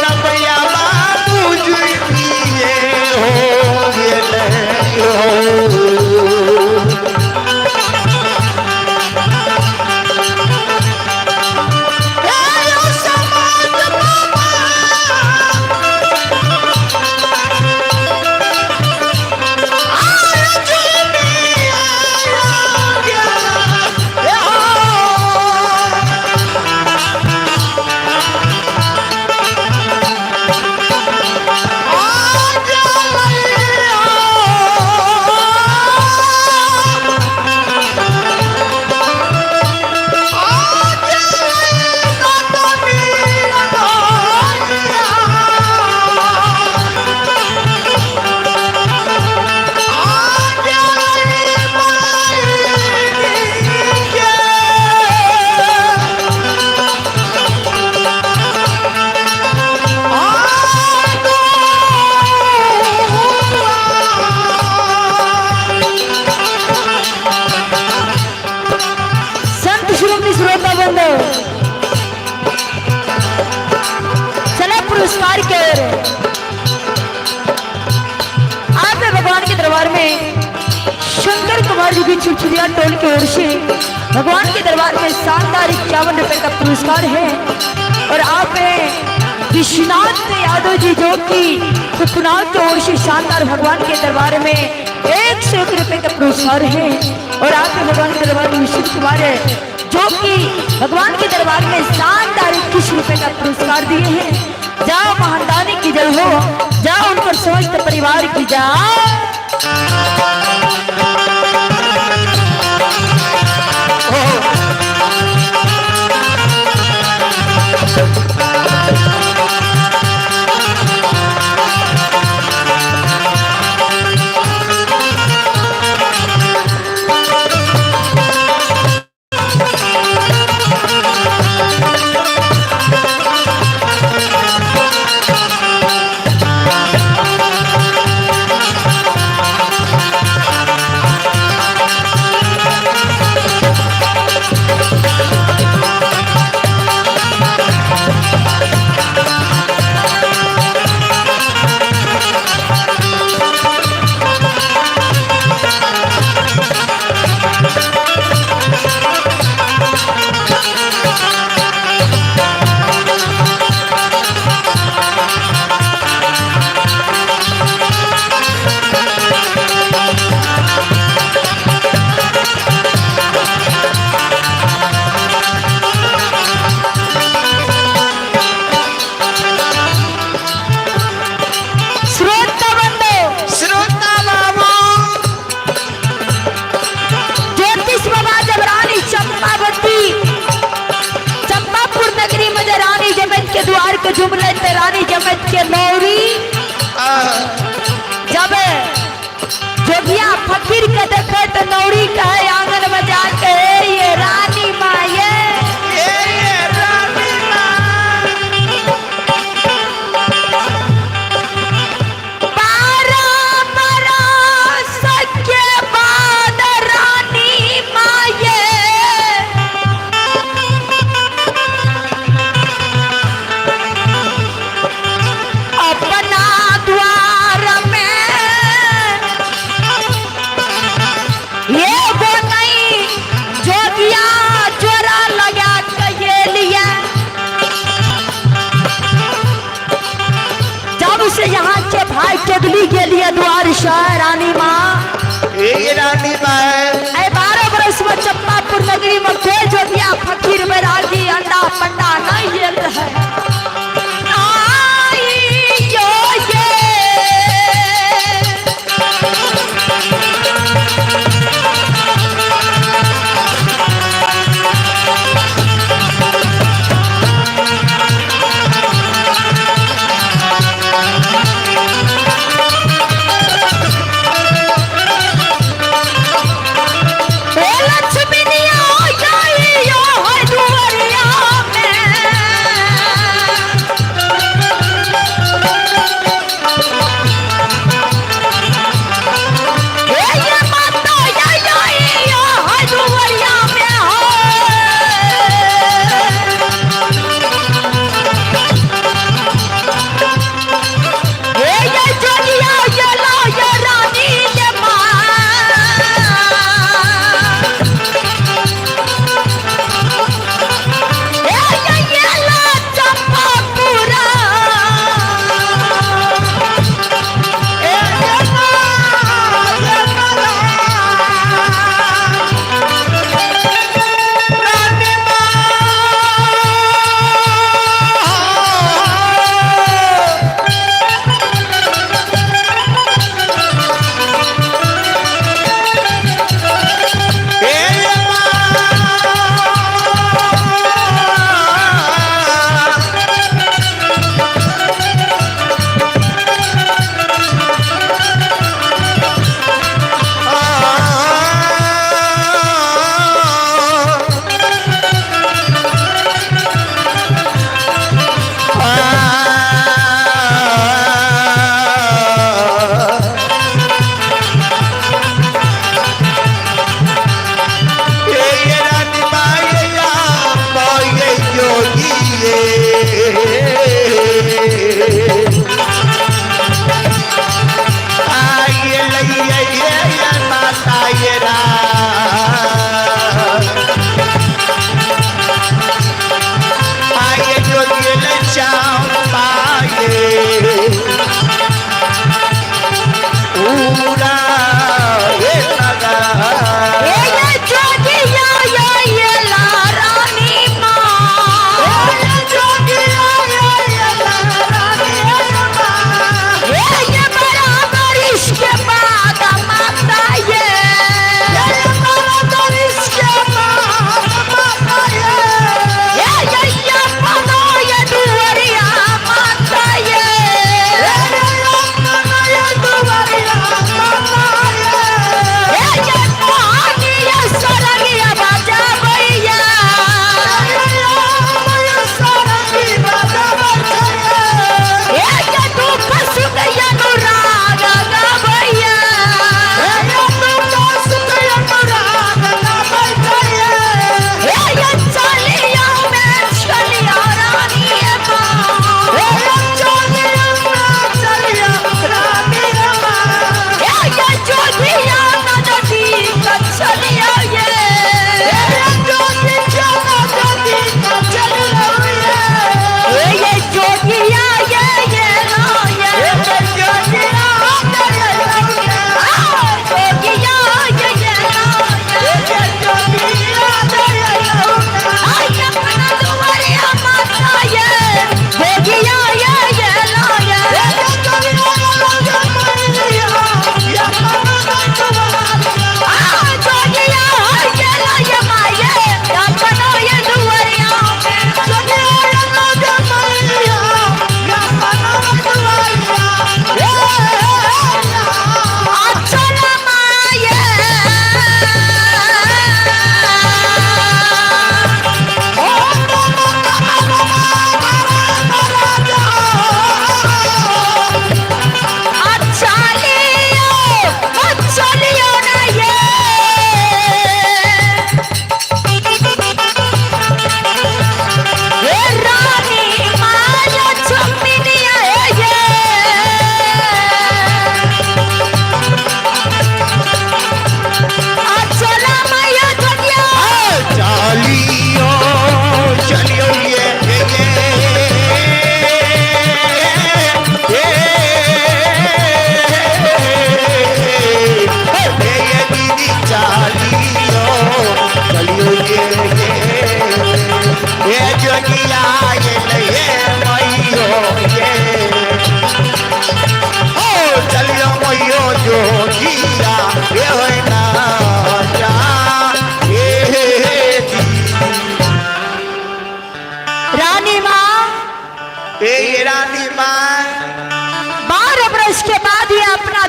नपया बुझी दिए हो गेले हो चले पुरस्कार के आज भगवान के दरबार में शंकर कुमार जी की छुटछुटिया टोल की ओर से भगवान के दरबार में शानदार 51 रुपए का पुरस्कार है। और आप विश्वनाथ यादव जी जो कि कुकनाल की ओर से शानदार भगवान के दरबार में 101 रुपए का पुरस्कार है। और आप भगवान के दरबार में विष्णु कुमार है जो कि भगवान के दरबार में शानदार 21 रुपए का पुरस्कार दिए हैं। जाओ महादानी की जय हो, जाओ उन पर समस्त परिवार की जय। जुमले तेरानी जमत के नौरी जब जोगिया फकीर के देखे तो नौरी कहे आंगन में जाके ये रानी माँ ये रानी माँ बारा बरस के बाद रानी माँ ये यहाँ के भाई चगली के लिए द्वार शाह रानी माँ ये रानी माँ 12 बरस में चंपापुर नगरी में भेज जो दिया फकीर में रागी अंडा पंडा नहीं ये है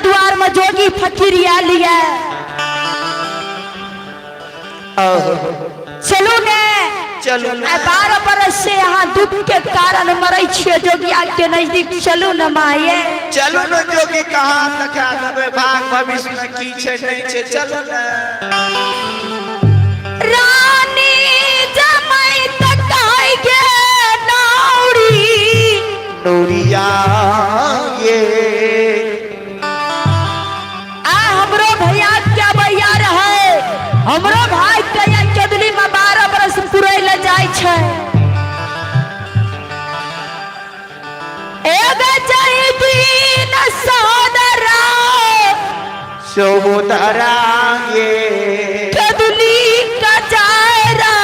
द्वार में जोगी फकीर आ लिया। चलू ने चलू 12 बरस से यहाँ दुख के कारण मरे छिए जोगी के नजदीक चलू न माये। चलू न जोगी कहाँ तक आगे भाग भविष्य में की छे नहीं छे चलू न रानी जमाई तक आएगे नौरी नौरिया ये आ हमरो भैया क्या भैया रहे हमरो भाई कया केदली में 12 बरस पूरे ले जाय छै। एगो चाही दिन सोदरा सोदरा ये केदली का जाय रे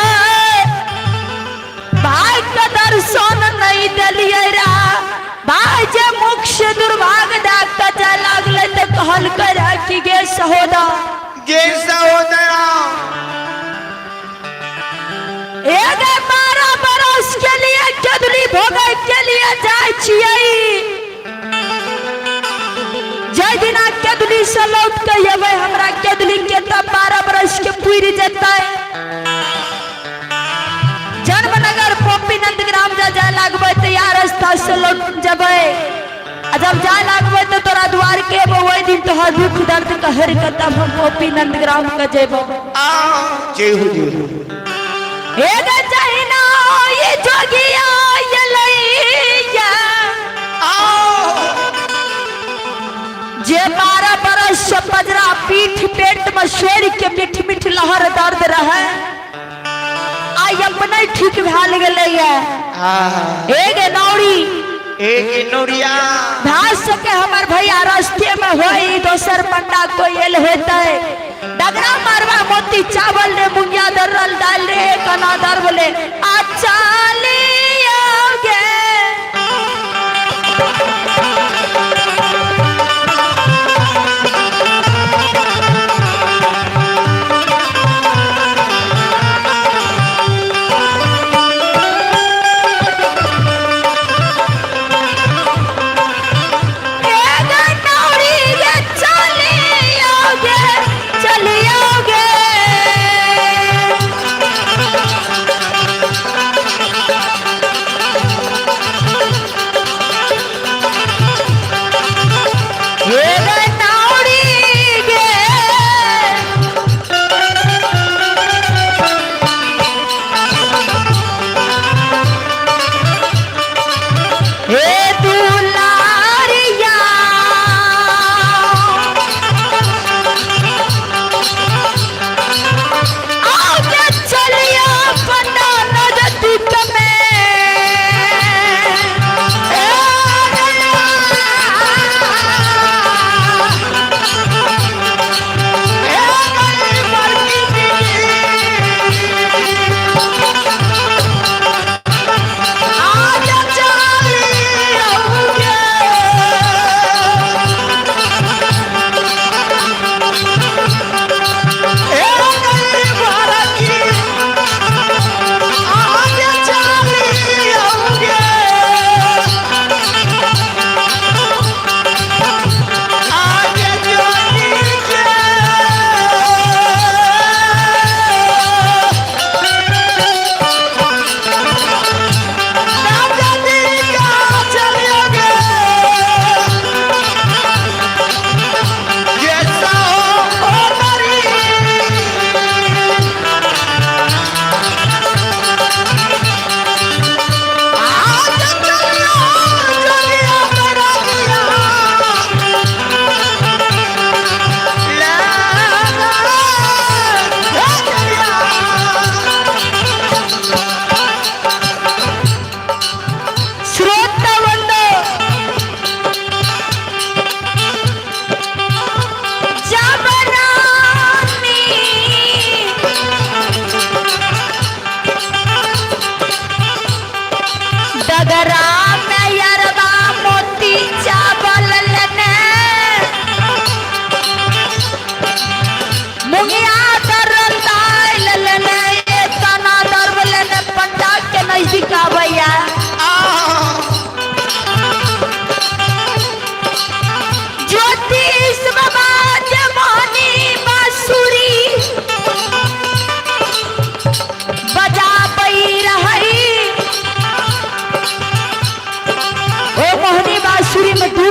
भाई का दर्शन नहीं देलिए रा भाई जे मुख से दुर्भाग्य डाकता जा लागले तो कहल कर कि गे सहोदा एक 12 बरस के लिए केदली भोगे के लिए जाय छियै। जय दिना केदली से लौट के अबे हमरा केदली के तब 12 बरस के पूरी जतै। जन्मनगर पोपीनंद ग्राम जा लागबे त यार रास्ता से लौट जबै। जब जाए लागबे तो तोरा द्वार के वही दिन तोहर दुख दर्द कहर के तब हम गोपीनंद ग्राम के जेबो। एगे जहिना ये जोगिया ये लैया जे 12 बरस से बजरा पीठ पेट में शेर के मीठ मीठ लहर दर्द रहे आई अपने ठीक भेल गेलै। एगे नौरी एक नौरिया भास के हमर भैया रास्ते में होई दोसर पंडा कोई एल हेतै डगरा मारवा मोती चावल ने मुंगिया दरल डाल रे कना दर बोले अच्छा ले आओगे।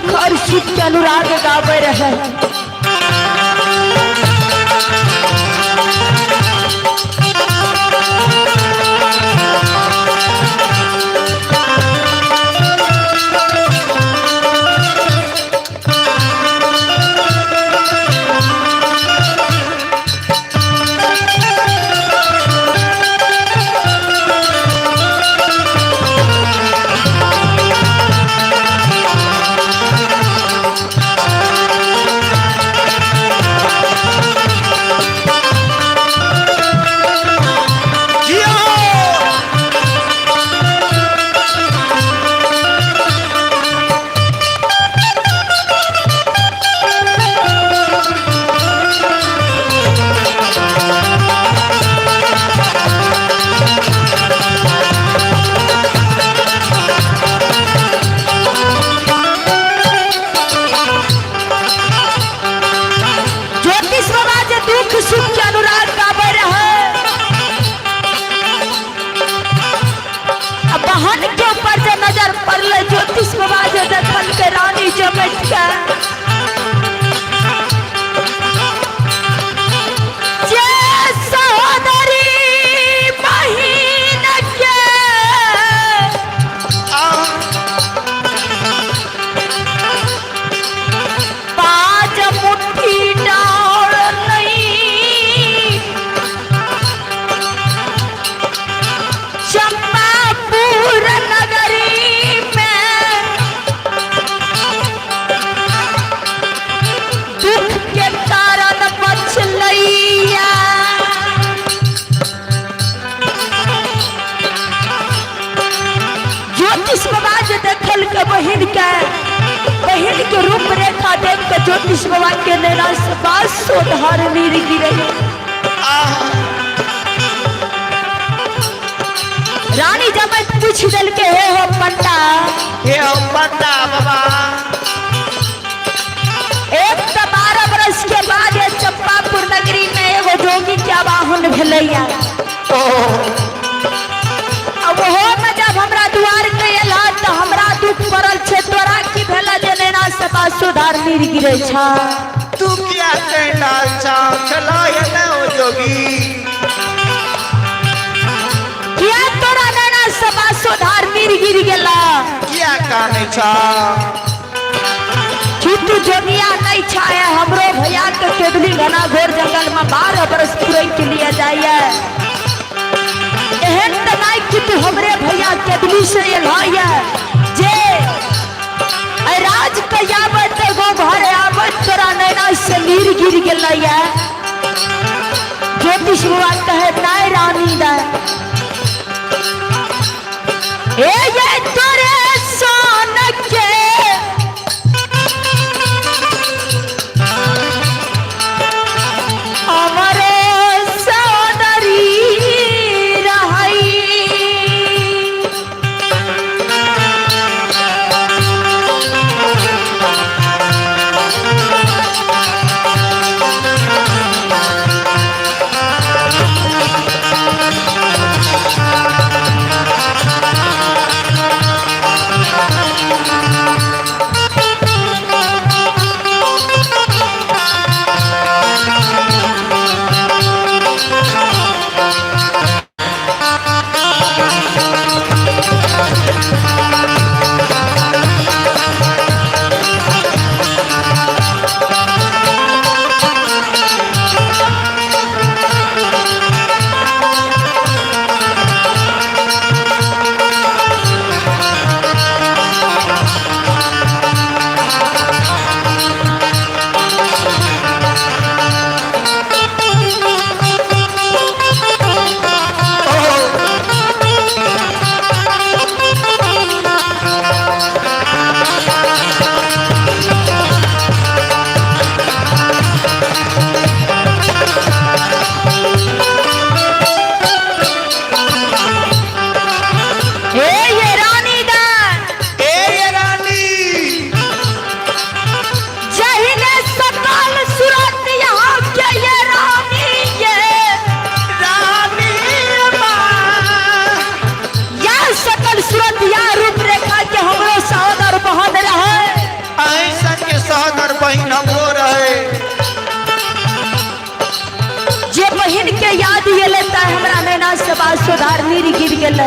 दुख और सुख के अनुराग गावे रहे। ज्योतिष बाबा जो देखल के रानी जमट के जे सहोदरी बहिन के पाँच मुट्ठी डाल नहीं चंपापुर नगरी देखल के बहिन के रूप रेखा देख के ज्योतिष बाबा के नैना से बास सोधार नीर गिरे। रानी जमत पूछ दिल के हे हो पंडा बाबा एक 12 बरस के बाद ये चंपापुर नगरी में एगो जोगी क्या बाहुन भेलैया। अब हो में जब हमरा द्वार के एला तो हमरा दुख पड़ल छे तोरा की भेला जे नैना से बात सुधार नीर गिरे छा। तू क्या कहना चाह चला ये न हो जोगी क्या तोरा नैना से बात सुधार नीर गिर गेला क्या कहने चाह छुट्टू जोगिया नहीं छाए हमरो भैया के केदली घना घोर जंगल में 12 बरस पूरे के लिए जाइए एहन तनाई कि तू हमरे भैया केदली से एलाया जे राज कयावत गो घर आवत तोरा नैना से नीर गिर गेलैया। ज्योतिष बाबा कहे नाय रानी दा ए ये तोरे सोन के अमरे यशोधारनी गिर गेल।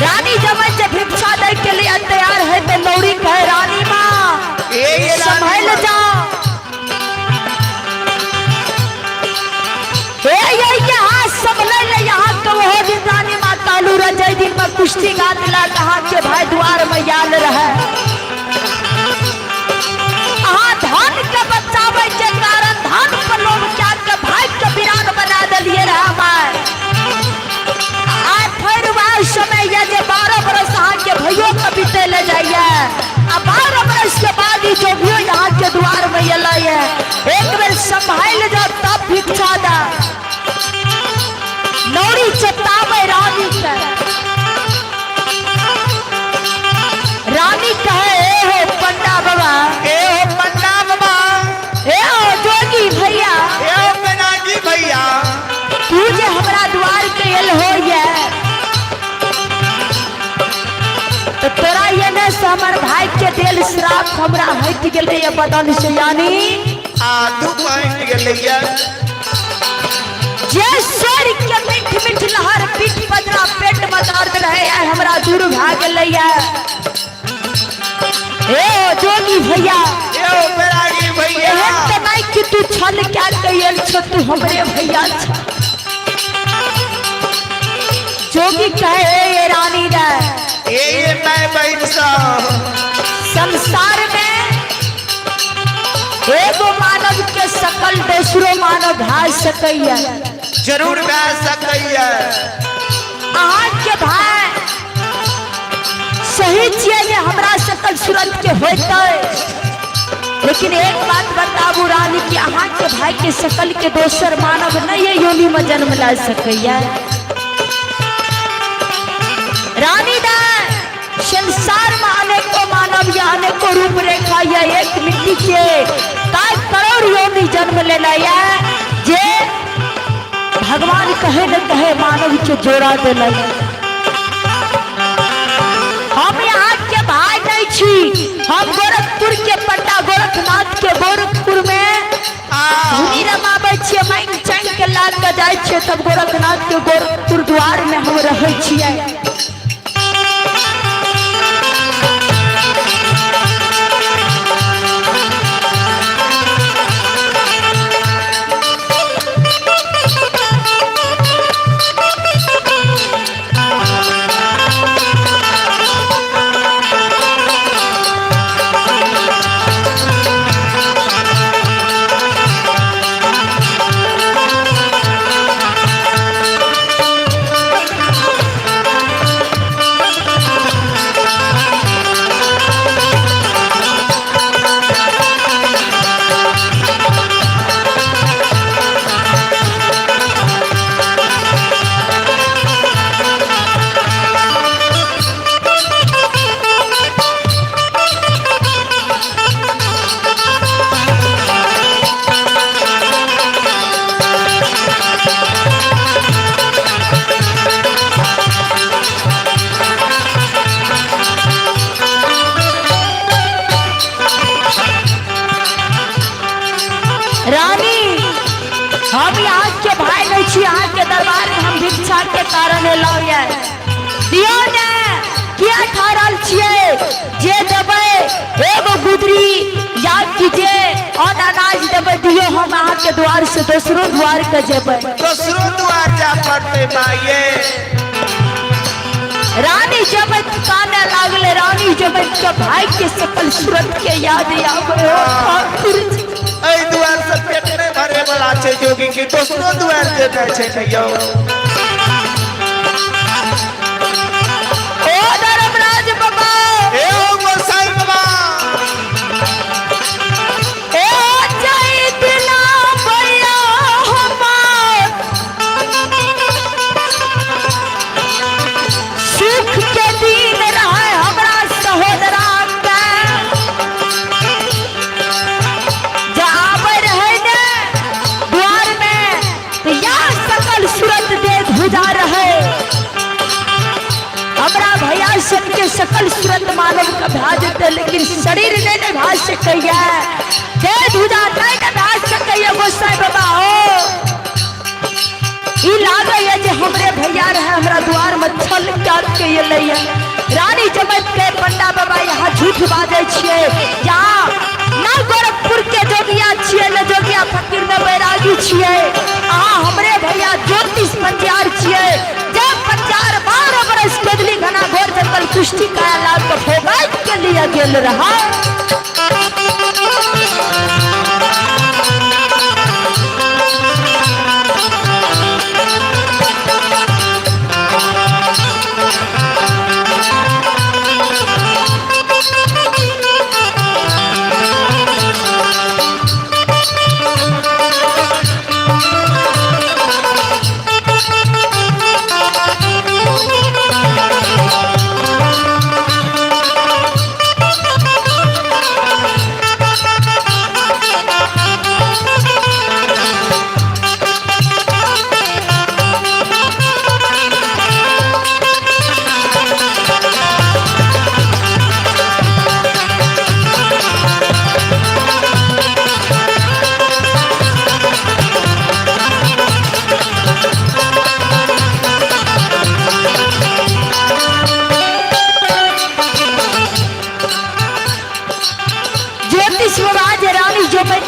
रानी जब से भिक्षा दे के लिए तैयार है तो लौड़ी कहे रानी माँ संभल जा। यहाँ संभल यहाँ तो वो दिन रानी माँ कालू रजय दिन में कुश्ती गा दिला कहा के भाई द्वार में याल रहे। धन के बचावे के कारण धन पर लोग क्या के भाई के वीरान बना दिए रहा। समय ये जे 12 बरस यहाँ के भैयों के बीते ले जाइए। अब 12 बरस के बाद ही जो भी यहाँ के द्वार में ये लाइए एक बेर संभाल जा तब भिक्षा दा। नौरी चतावे रानी के। रानी कहे ए हो पंडा बाबा, ए हो पंडा बाबा, ए हो जोगी भैया, ए हो पिनाजी भैया, तू जे हमरा द्वार के एल हो ये तो तोरा ये ने से हमर भाई के दिल श्राप हमरा हट गेले ये बदन से यानी तू हट गेले ये जे सर के मीठ मीठ लहर पीठ बजरा पेट में दर्द रहे हमरा दूर भाग गेले ये। ए जोगी भैया, ए ओ बेरागी भैया, एहन त नहीं कि तू छल क्या कइल छ, तू हमरे भैया छ। जोगी कहे ए रानी रे ये मैं बैठा संसार में एगो मानव के सकल दूसरो मानव भाई सकैया, जरूर भाई सकैया। अहाँ के भाई सही छिए जे हमरा सकल सूरत के होते, लेकिन एक बात बताबू रानी कि अहाँ के भाई के सकल के दोसर मानव नहीं है योनि में जन्म ला सकैया। रानी दा संसार में अनेकों मानव या अनेकों रूप रेखा या एक मिट्टी के काय करोड़ योनि जन्म ले लाया जे भगवान कहे न कहे मानव के जोड़ा दे लगे। हम यहाँ के भाई नहीं छी, हम गोरखपुर के पंडा गोरखनाथ के गोरखपुर में रमाबे छिए मांग चांग के लाग के जाय छिए तब गोरखनाथ के गोरखपुर द्वार में हम रहे छिए। दियो ने क्या ठहरल छिए जे देबे एगो गुदरी याद कीजिए और अनाज देबे दियो हम अहाँ के द्वार से दूसरो द्वार के जेबे दूसरो द्वार जा पड़ते माये। रानी जब काने लागले रानी जब के भाई के सकल सूरत के याद आवे ठाकुर ए द्वार से पेट में भरे वाला छे जोगी के दूसरो द्वार जेबे छे कहियो। ओ धर्मराज बाबा, ए ओ गोसाई बाबा, ए जय दिला भैया हमार सुख के दिन रहे हमरा सहोदरा के जावे रहे ने द्वार में तो या सकल सूरत दे भुजा रहे हमरा भैया सन के सकल सूरत मानव का भाजते लेकिन शरीर ने भाज सकैया दे धुजा नहीं भाज सकैया गोसाई बाबा हो। ई लागे जे हमरे भैया रहे हमरा द्वार में छल काट के अइले रानी जमत के पंडा बाबा यहाँ झूठ बाजे छिए यहाँ ना गोरखपुर के जोगिया छिए न जोगिया फकीर न बैरागी छिए अहाँ हमरे भैया ज्योतिष पंचार छिए जे पंचार 12 बरस कदली घना घोर जंगल कुश्ती काया लाल को भोगाई के लिए गेल रहा।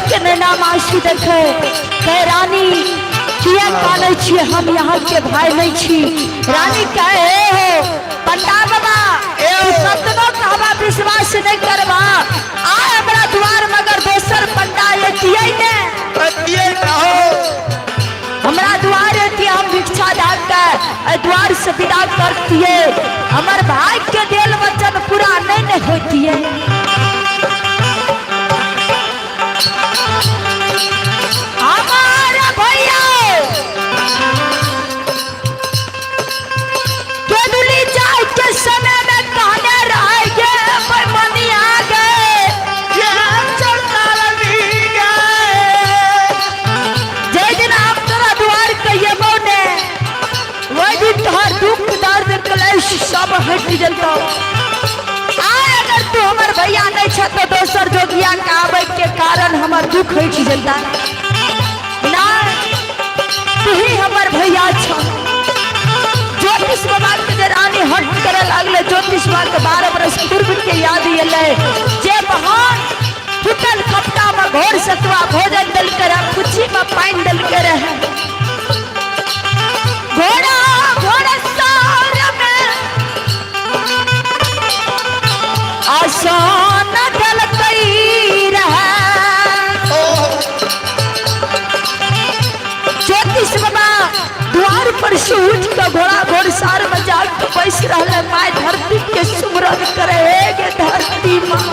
देखे कहे रानी किया काले छिए हम यहाँ के भाई नहीं छी रानी कहे हो पंडा बाबा सतनो कहबा विश्वास नहीं करबा आ हमरा द्वार मगर दोसर पंडा एतिए ने कहो हमरा द्वार एति हम भिक्षा डालकर द्वार से विदा करतिए हमर भाई के दिल वचन पूरा नहीं होतिए। हमारे भैया केदुली जाए के समय में कहने रहेंगे मनी आ गए जे दिन आप तोरा द्वार कहिए ने वही दिन तोहर दुख दर्द क्लेश सब हट जलता। अगर तू हमार भैया नहीं छ तो दोसर जोगिया के आवे के कारण हमार दुख हट जलता ना तू ही हमार भैया छ। ज्योतिष बाबा के रानी हट करे लागले ज्योतिष बाबा के 12 बरस पूर्व के याद अइले जे महान फुटल खपटा में घोर सतवा भोजन दल कर कुची में पानी दल कर है घोड़ा घोड़ा सार में आसान दल कई रहा। ज्योतिष बाबा द्वार पर से उठ के घोड़ा घोड़ सार में जाके बैस रहे माय धरती के सुमरन करे गे धरती माँ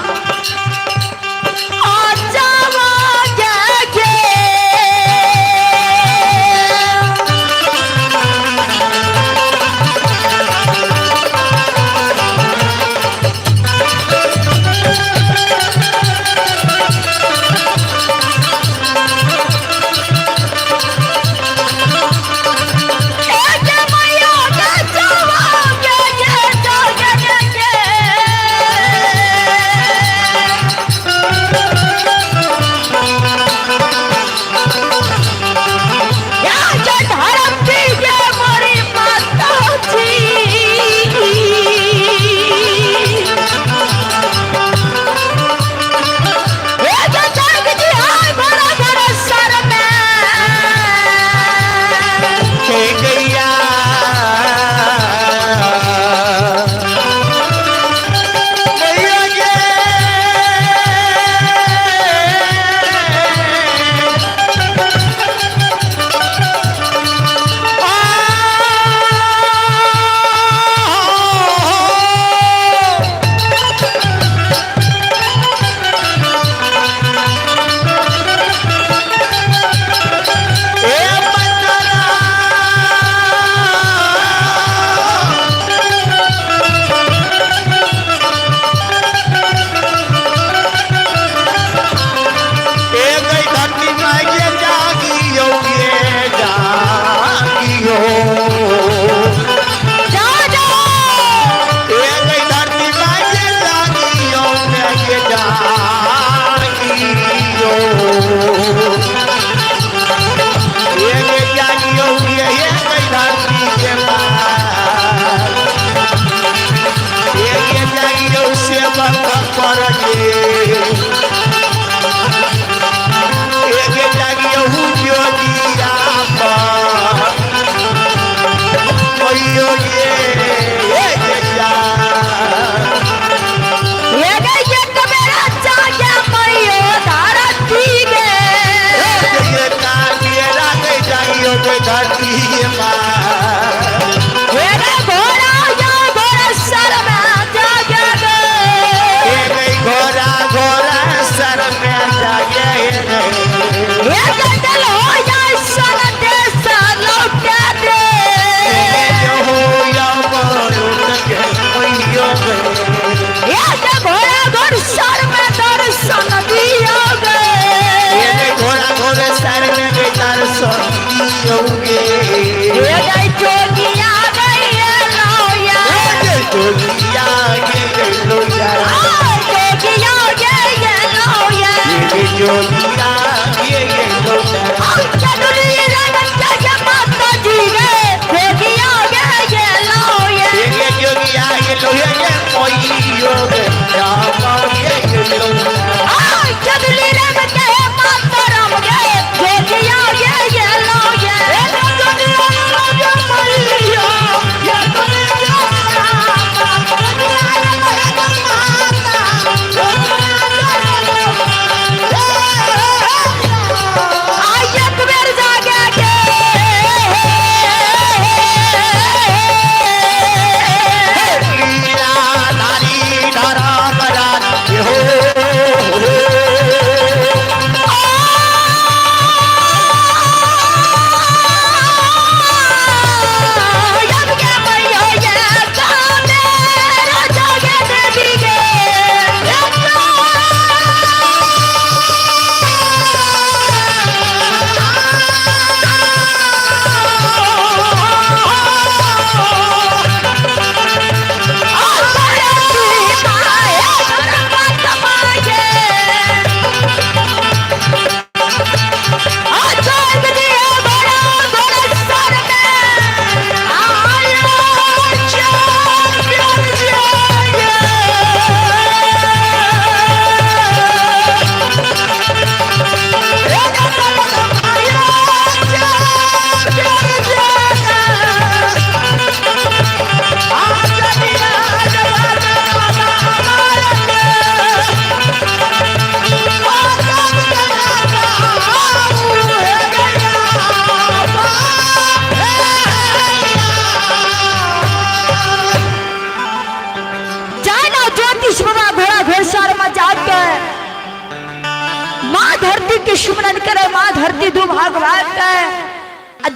सुमरन करे माँ धरती दू भाग भाग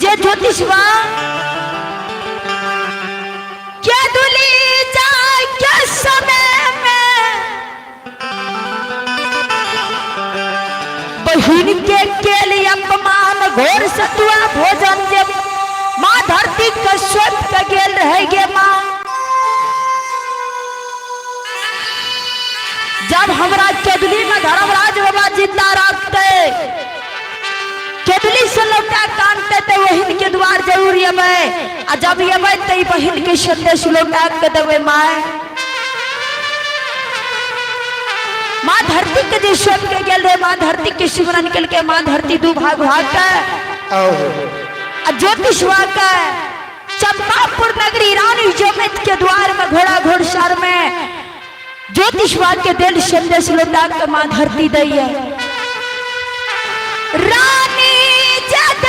जे ज्योतिषवा क्या दुली जाए क्या समय में बहिन के लिए अपमान घोर सतुआ भोजन जब माँ धरती का स्वर्ग का गेल रहेगे माँ जब हमरा केदली में धर्मराज बाबा जिंदा रखते केदली से लौटा काटते थे वही के द्वार जरूर ये आ जब ये तो बहन के संदेश लौटा के देवे माँ धरती के जो स्वर्ग के गेल रहे माँ धरती के सुमरन निकल के माँ धरती दू भाग भाग के ज्योतिषवा का चंपापुर नगरी रानी जोमित के द्वार में घोड़ा घोड़सर में ज्योतिषवा के दिल संदेश लौटा के माँ धरती दी है रानी जद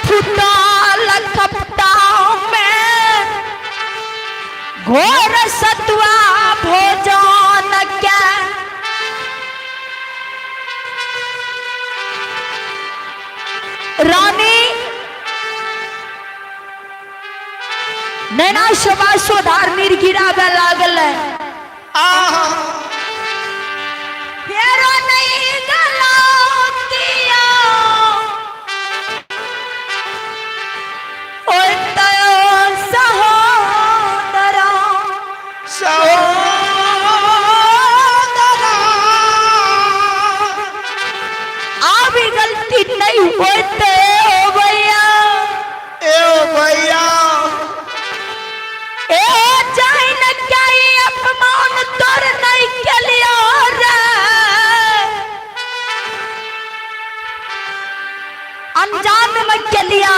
फुटाल कपटा में घोर सतुआ भोजन क्या रानी नैना शबा सोधार नीर गिरावे लागल फेरो नहीं गलतिया ओए तयो सहोदरा अभी गलती नहीं होते ओ भैया ए जाई न काई अपमान तोर नहीं के लिया रे अनजान में के लिया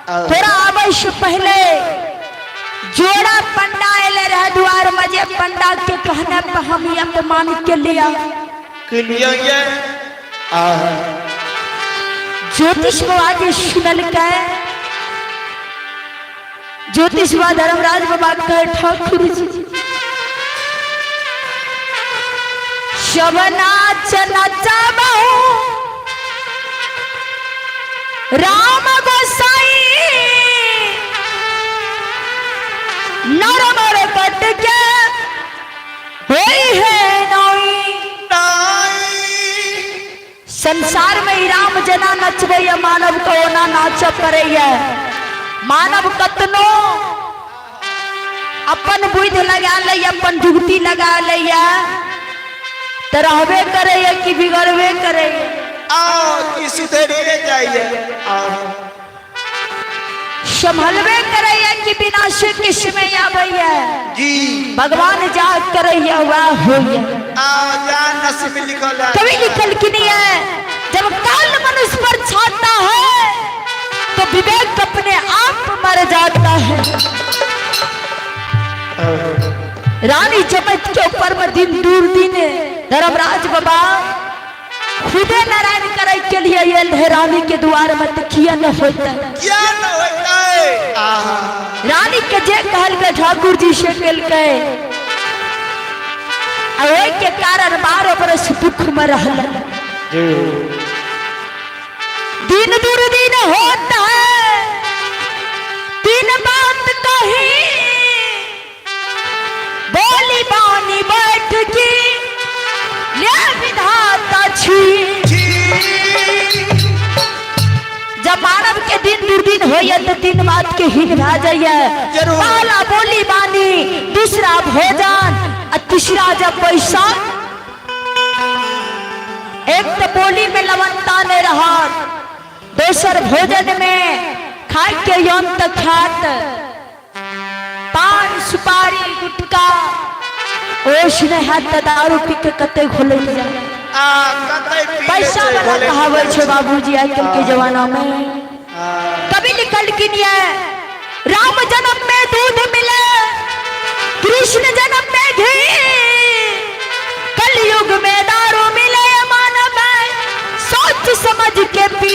थोड़ा अवश्य पहले जोड़ा पंडा ले रहे द्वार मजे पंडा के कहने पर हम ही अपमान के लिया ये ज्योतिष बाबा जी सुनल के ज्योतिष बाबा धर्मराज बाबा कहे ठाकुर जी शबना चना चाबहू राम गोसाई नरम कट के होई है नई संसार में ही राम जना नचबे मानव को ना नाच करे मानव कतनो अपन बुद्धि लगा ले अपन जुगती लगा ले तो रहबे करे कि बिगड़बे करे संभलबे करे कि विनाश किसमें आवे जी भगवान जा करे वह हो कभी लिखल कि नहीं है जब काल मनुष्य पर छाता है तो विवेक अपने आप मर जाता है रानी चमच के ऊपर में दिन दूर दिन धर्मराज बाबा खुदे नारायण करे के लिए ये रानी के द्वार में किया न होता क्या न होता है रानी के जे कहल के ठाकुर जी से कल के के कारण 12 बरस दुख में रहल दिन दूर दिन होता है तीन बात कही बोली बानी बैठ की ले विधाता छी जब मानव के दिन दुर्दिन हो तो तीन बात के हीन भा जाइए पहला बोली बानी दूसरा भोजन और तीसरा जब पैसा एक तो बोली में लवणता ने रहा दोसर भोजन में खाए के यंत खात पान सुपारी गुटका ओश ने हाथ दारू पी के कते घोले पैसा वाला कहावे छे बाबूजी आजकल के जमाना में कभी निकल की नहीं है राम जन्म में दूध मिले कृष्ण जन्म में घी कलयुग में दारू मिले मानव सोच समझ के पी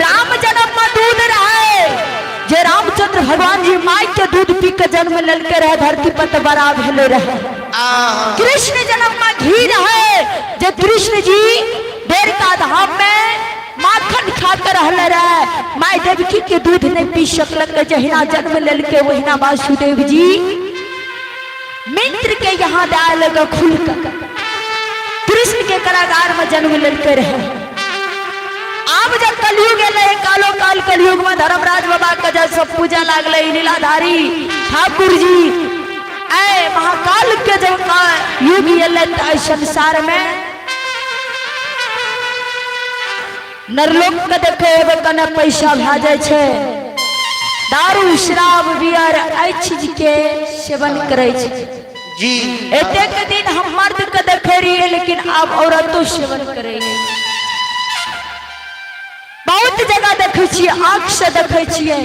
राम जन्म में दूध रहे जे रामचंद्र भगवान जी माई के दूध पी के जन्म ललके रहे धरती पर बड़ा भेले रहे कृष्ण जन्म में घी रहे जे कृष्ण जी देर का धाम में माखन खा कर रहले रहे माई देवकी के दूध नहीं पी सकलक जहिना जन्म ललके वहिना वासुदेव जी मित्र के यहाँ डाल खुल कर कृष्ण के कारागार में जन्म ललके रहे अब जब कलयुग कालो काल कलयुग में धर्मराज बाबा का जब सब पूजा लागले लीलाधारी ठाकुर जी ऐ महाकाल के जब युग ये संसार में नरलोक के देखे कने पैसा भा जाए छे दारू शराब बियर आई चीज के सेवन करे छे जी एतेक दिन हम मर्द के देखे रहिए लेकिन अब औरतों सेवन करे बहुत जगह देखे छिए आंख से देखे छिए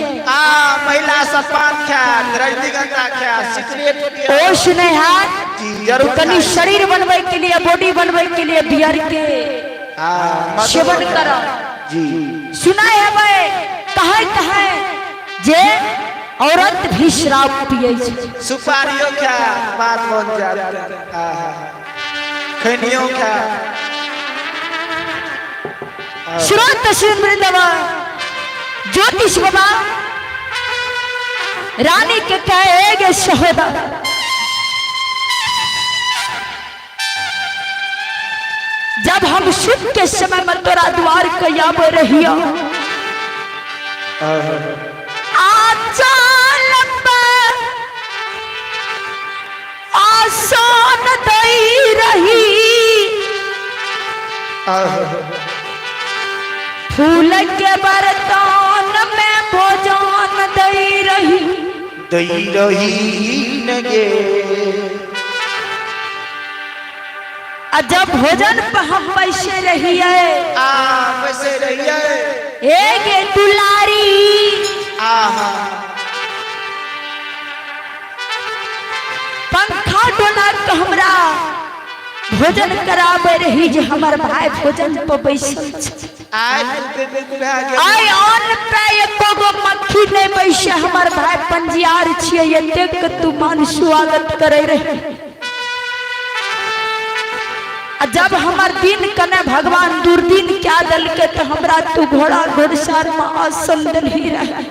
महिला सब पान खात रजनीगंधा खात सिगरेट होश नहीं है कनी शरीर बनवे के लिए बॉडी बनवे के लिए बियर के सेवन करो जी सुना है भाई कहे जे औरत भी शराब पिए छे सुपारियों खा बात बन जाता खैनियों खा श्रोत वृंदवा ज्योतिष बाबा रानी के कहेगे सहोदर जब हम सुख के समय में तोरा द्वार के आवे रहिया आसान दई रही फूल के बरतन में तई रही नगे जब भोजन पर हम पैसे रहिए पैसे रहिए एक दुलारी पंखा डोला के हमरा भोजन कराबे रही जे हमर भाई भोजन पर बैसल आय अन्न पे एको गो मक्खी नहीं बैसे हमर भाई पंजियार छिए ये देख के तू मान स्वागत करे रहे जब हमर दिन कने भगवान दुर्दिन क्या दल के तो हमरा तू घोड़ा घोड़सार में आसन दलही रहे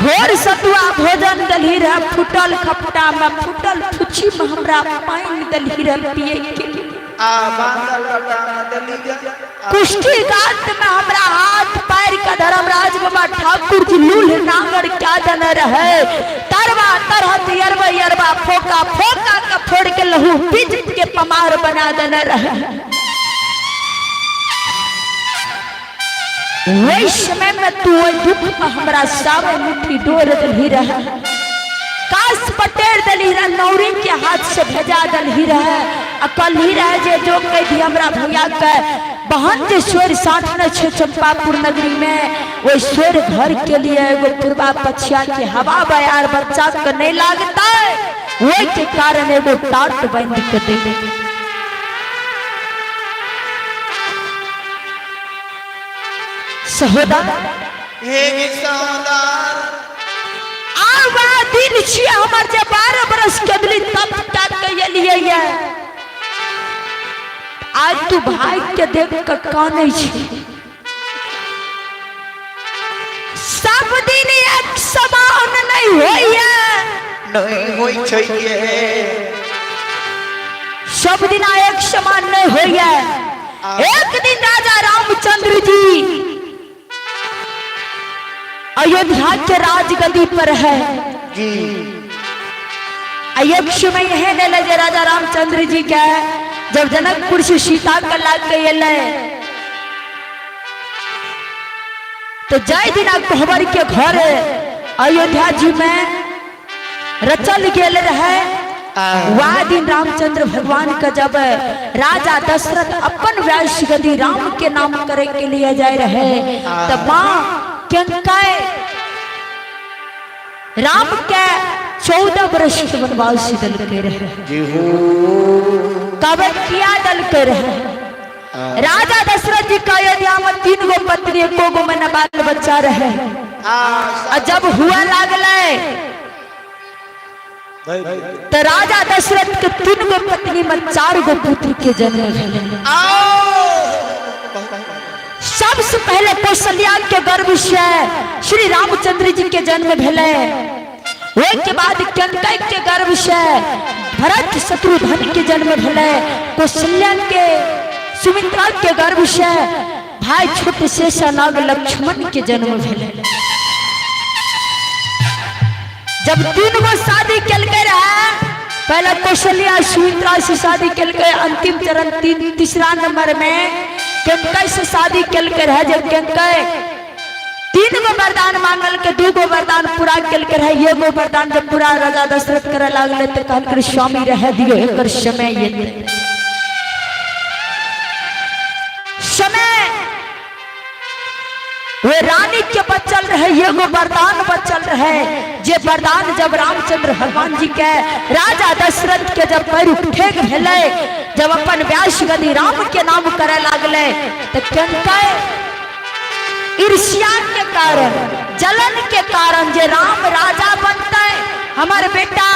घोर सतुआ भोजन दलही रहे फुटल खपटा में फुटल फुची में हमरा पानी दलही रहे पिए के कुश्ती गात में हमरा हाथ पैर का धर्मराज बाबा ठाकुर जी लूल नांगर क्या दन रहे तरवा तरहत यरवा यरवा फोका फोका का फोड़ के लहू पीट के पमार बना दन रहे वही समय में तू दुख में हमरा सावे मुट्ठी डोर दलही रहे काश पटेर दलही रहे नौरी के हाथ से भेजा दलही रहे अकल ही रहे जे जो कह दी हमरा भैया के बहन जे स्वर साठ न छे चंपापुर नगरी में वो स्वर घर के लिए एगो पूर्वा पछिया के हवा बयार बच्चा के नहीं लागता वही के कारण एगो टाट बंद कर दे सहोदर आवा दिन छिए हमर जे 12 बरस के दिली तब तक के लिए ये आज तू भाई के देख के कानै छी सब दिन एक समान नहीं होइए सब दिन एक समान नहीं होइए एक दिन राजा रामचंद्र जी अयोध्या के राजगद्दी पर है जी एक समय यह लगे राजा रामचंद्र जी के जब जनकपुर से सीता का लाग गए तो जय दिना कोहबर के घर अयोध्या जी में रचल गेल रहे वह दिन रामचंद्र भगवान का जब राजा दशरथ अपन वैश्य गद्दी राम के नाम करे के लिए जाए रहे तब माँ राम के 14 वर्ष के वनवास दल के रहे कबर किया दल के रहे राजा दशरथ जी का अयोध्या में 3 गो पत्नी 1 गो में बाल बच्चा रहे और जब हुआ लागले तो राजा दशरथ के 3 गो पत्नी में 4 गो पुत्र के जन्म भेले सबसे पहले कौशल्या के गर्भ से श्री रामचंद्र जी के जन्म भेले के बाद कैकेयी के गर्भ से भरत शत्रुघ्न के जन्म भेले कौशल्या के सुमित्रा के गर्भ से भाई छोटे शेषनाग लक्ष्मण के जन्म भेले जब 3 गो शादी कल रहे पहले कौशल्या सुमित्रा से शादी कल अंतिम चरण 3 नंबर में कैकेयी से शादी कल रहे जब कैकेयी 3 गो वरदान मांगल के 2 गो वरदान पूरा कल रहे 1 गो वरदान जब पूरा राजा दशरथ करे लागले तो कहल स्वामी रह दियो एकर समय ये समय वे रानी के बचल रहे 1 गो वरदान बचल रहे जे वरदान जब रामचंद्र भगवान जी के राजा दशरथ के जब पैर उठे भेले जब अपन वैश्य गद्दी राम के नाम करे लागले तो कैकेयी ईर्ष्या के कारण जलन के कारण जे राम राजा बनते हमारे बेटा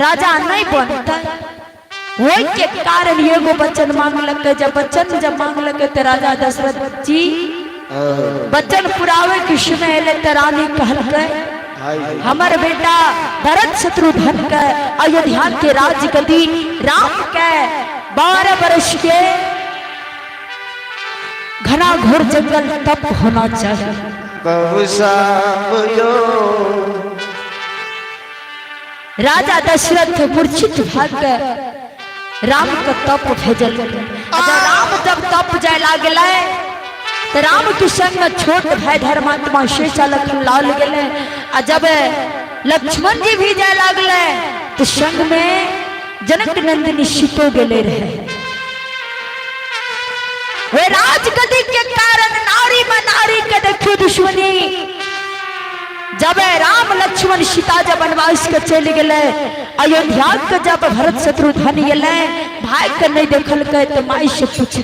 राजा नहीं बनते वही के कारण 1 गो वचन मांगलक जब वचन जब मांगलक तो राजा दशरथ जी वचन पुरावे के समय ले तो रानी कहल हमारे बेटा भरत शत्रुघ्न के अयोध्या के राजगद्दी राम के 12 वर्ष के घना घोर जंगल तप होना चाहिए राजा दशरथ मूर्छित भाग राम का तप भेजल राम जब तप जाए लागल तो राम के संग में छोट भाई धर्मात्मा शेषालक लाल गए। आ जब लक्ष्मण जी भी जाए लगले तो संग में जनक नंदिनी सीतो गले रहे। वे राजगद्दी के कारण नारी में नारी के देखो दुश्मनी। जब राम लक्ष्मण सीता जब वनवास के चल गए अयोध्या के जब भरत शत्रुघ्न गए भाई के नहीं देखल के तो माई से पूछे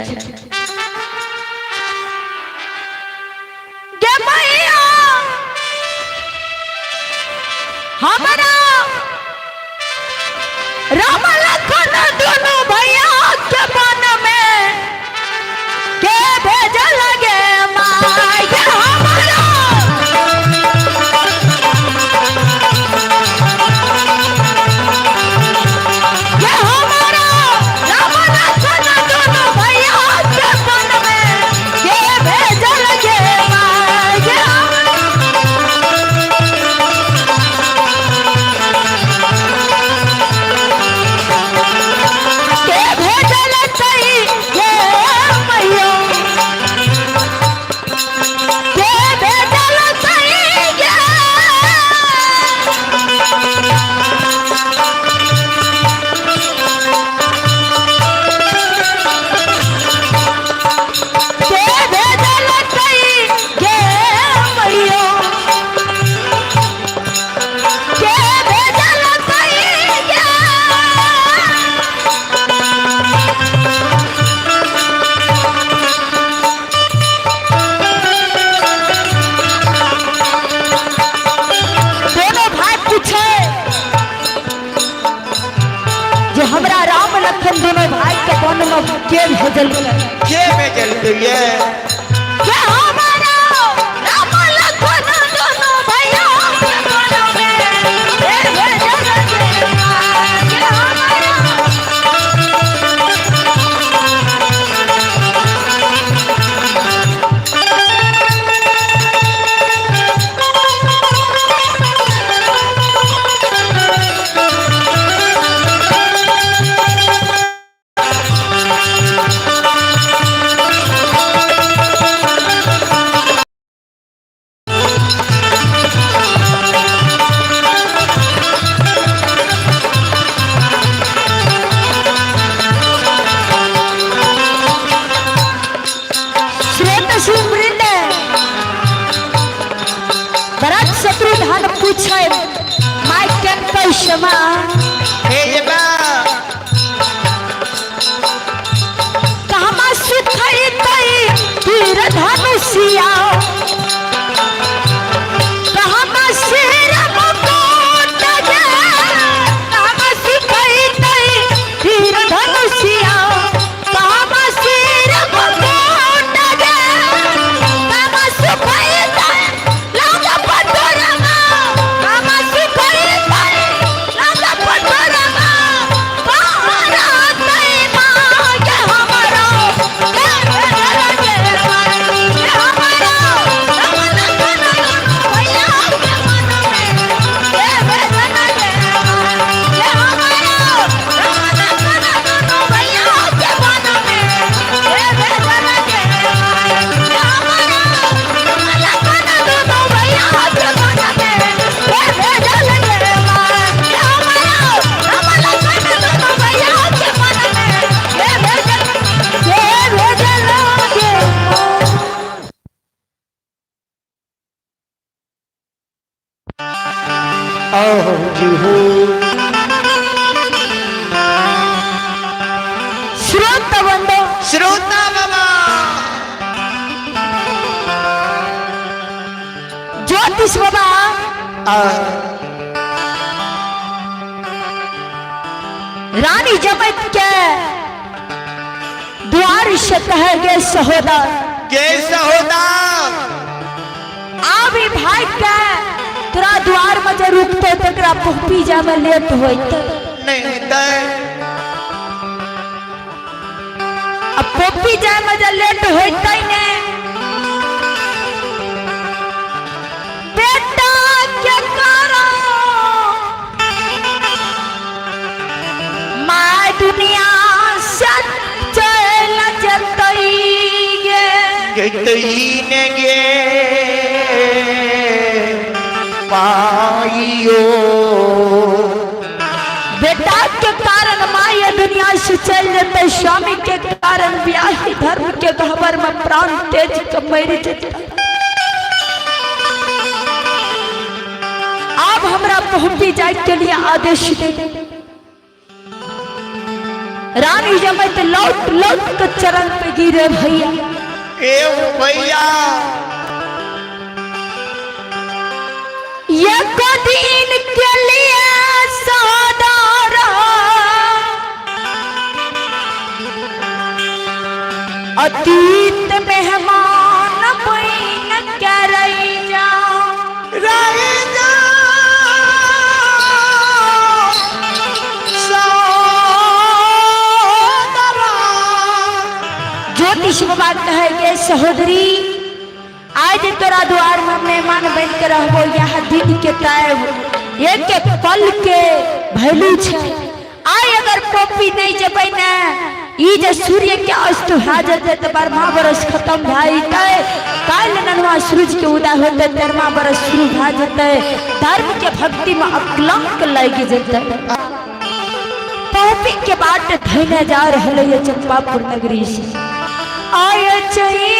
के मैया हमारा राम लक्ष्मण दोनों भैया के मन में के भेज लगे माई के हमारा के भेजल के ये के हमारा राम लक्ष्मण दोनों भैया के मन में के भेजल के हमारा श्रोता बाबा ज्योतिष बाबा रानी जमत के द्वार से कह गए सहोदर के सहोदर आवी भाई के तोरा द्वार में जे रुकते तकरा पुपी जा में लेट होइत नहीं दे अब पुपी जा में जे लेट होइत ने बेटा के करो माय दुनिया से चल जतई गे कैतईनगे पाइयो। बेटा के कारण माँ ये दुनिया से चल जाते, स्वामी के कारण ब्याही धर्म के गहवर में प्राण तेज के मर जाता। अब हमरा पहुंची जाए के लिए आदेश दे। रानी जमत लौट लौट के चरण पे गिरे भैया। ए भैया ये को दिन के लिए सादारा अतीत मेहमान बन के रही जा ज्योतिष बाबा कहे सहोदरी आज तोरा द्वार में मेहमान बन के रहो। यहाँ दिन के टाइम एक एक पल के भैलू छे। आय अगर पोपी नहीं जब ना ई जे सूर्य के अस्त हो जाते तो 12वां बरस खत्म भाई तय काल ननवा सूरज के उदय होते 13वां बरस शुरू भा जाते। धर्म के भक्ति में अकलंक लग जाते। पोपी के बाट धैने जा रहे ये चंपापुर नगरी से आय चली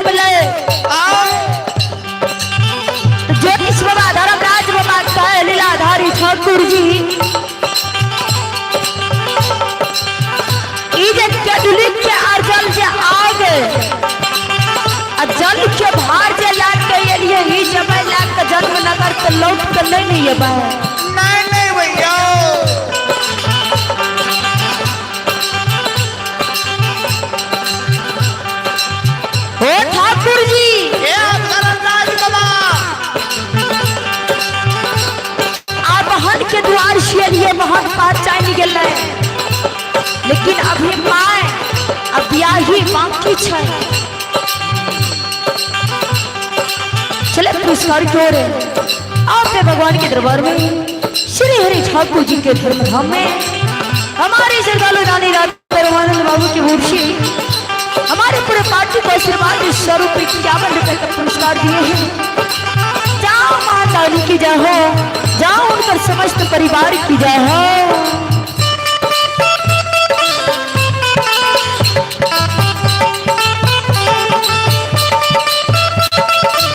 बोले ज्योतिष बाबा धर्मराज बाबा कहे लीलाधारी ठाकुर जी कदुली के अर्जल से आग जल के भार जे लाग के लिए ही जब लाग के जन्म नगर के लौट के नहीं है बा नहीं भैया हो ठाकुर जी ए धर्मराज बाबा आप हन के द्वार से लिए बहुत बात चाहिए गेल लेकिन अभी माय अब ब्याही बाकी छै चले पुरस्कार की ओर आपने भगवान के दरबार में श्री हरि ठाकुर जी के धर्म धाम में हमारे श्रद्धालु रानी राधारमण बाबू की मूर्ति हमारे पूरे पार्टी को आशीर्वाद स्वरूप 51 रुपए का पुरस्कार दिए हैं। जाओ माता रानी की जय हो, जाओ उनकर समस्त परिवार की जय हो।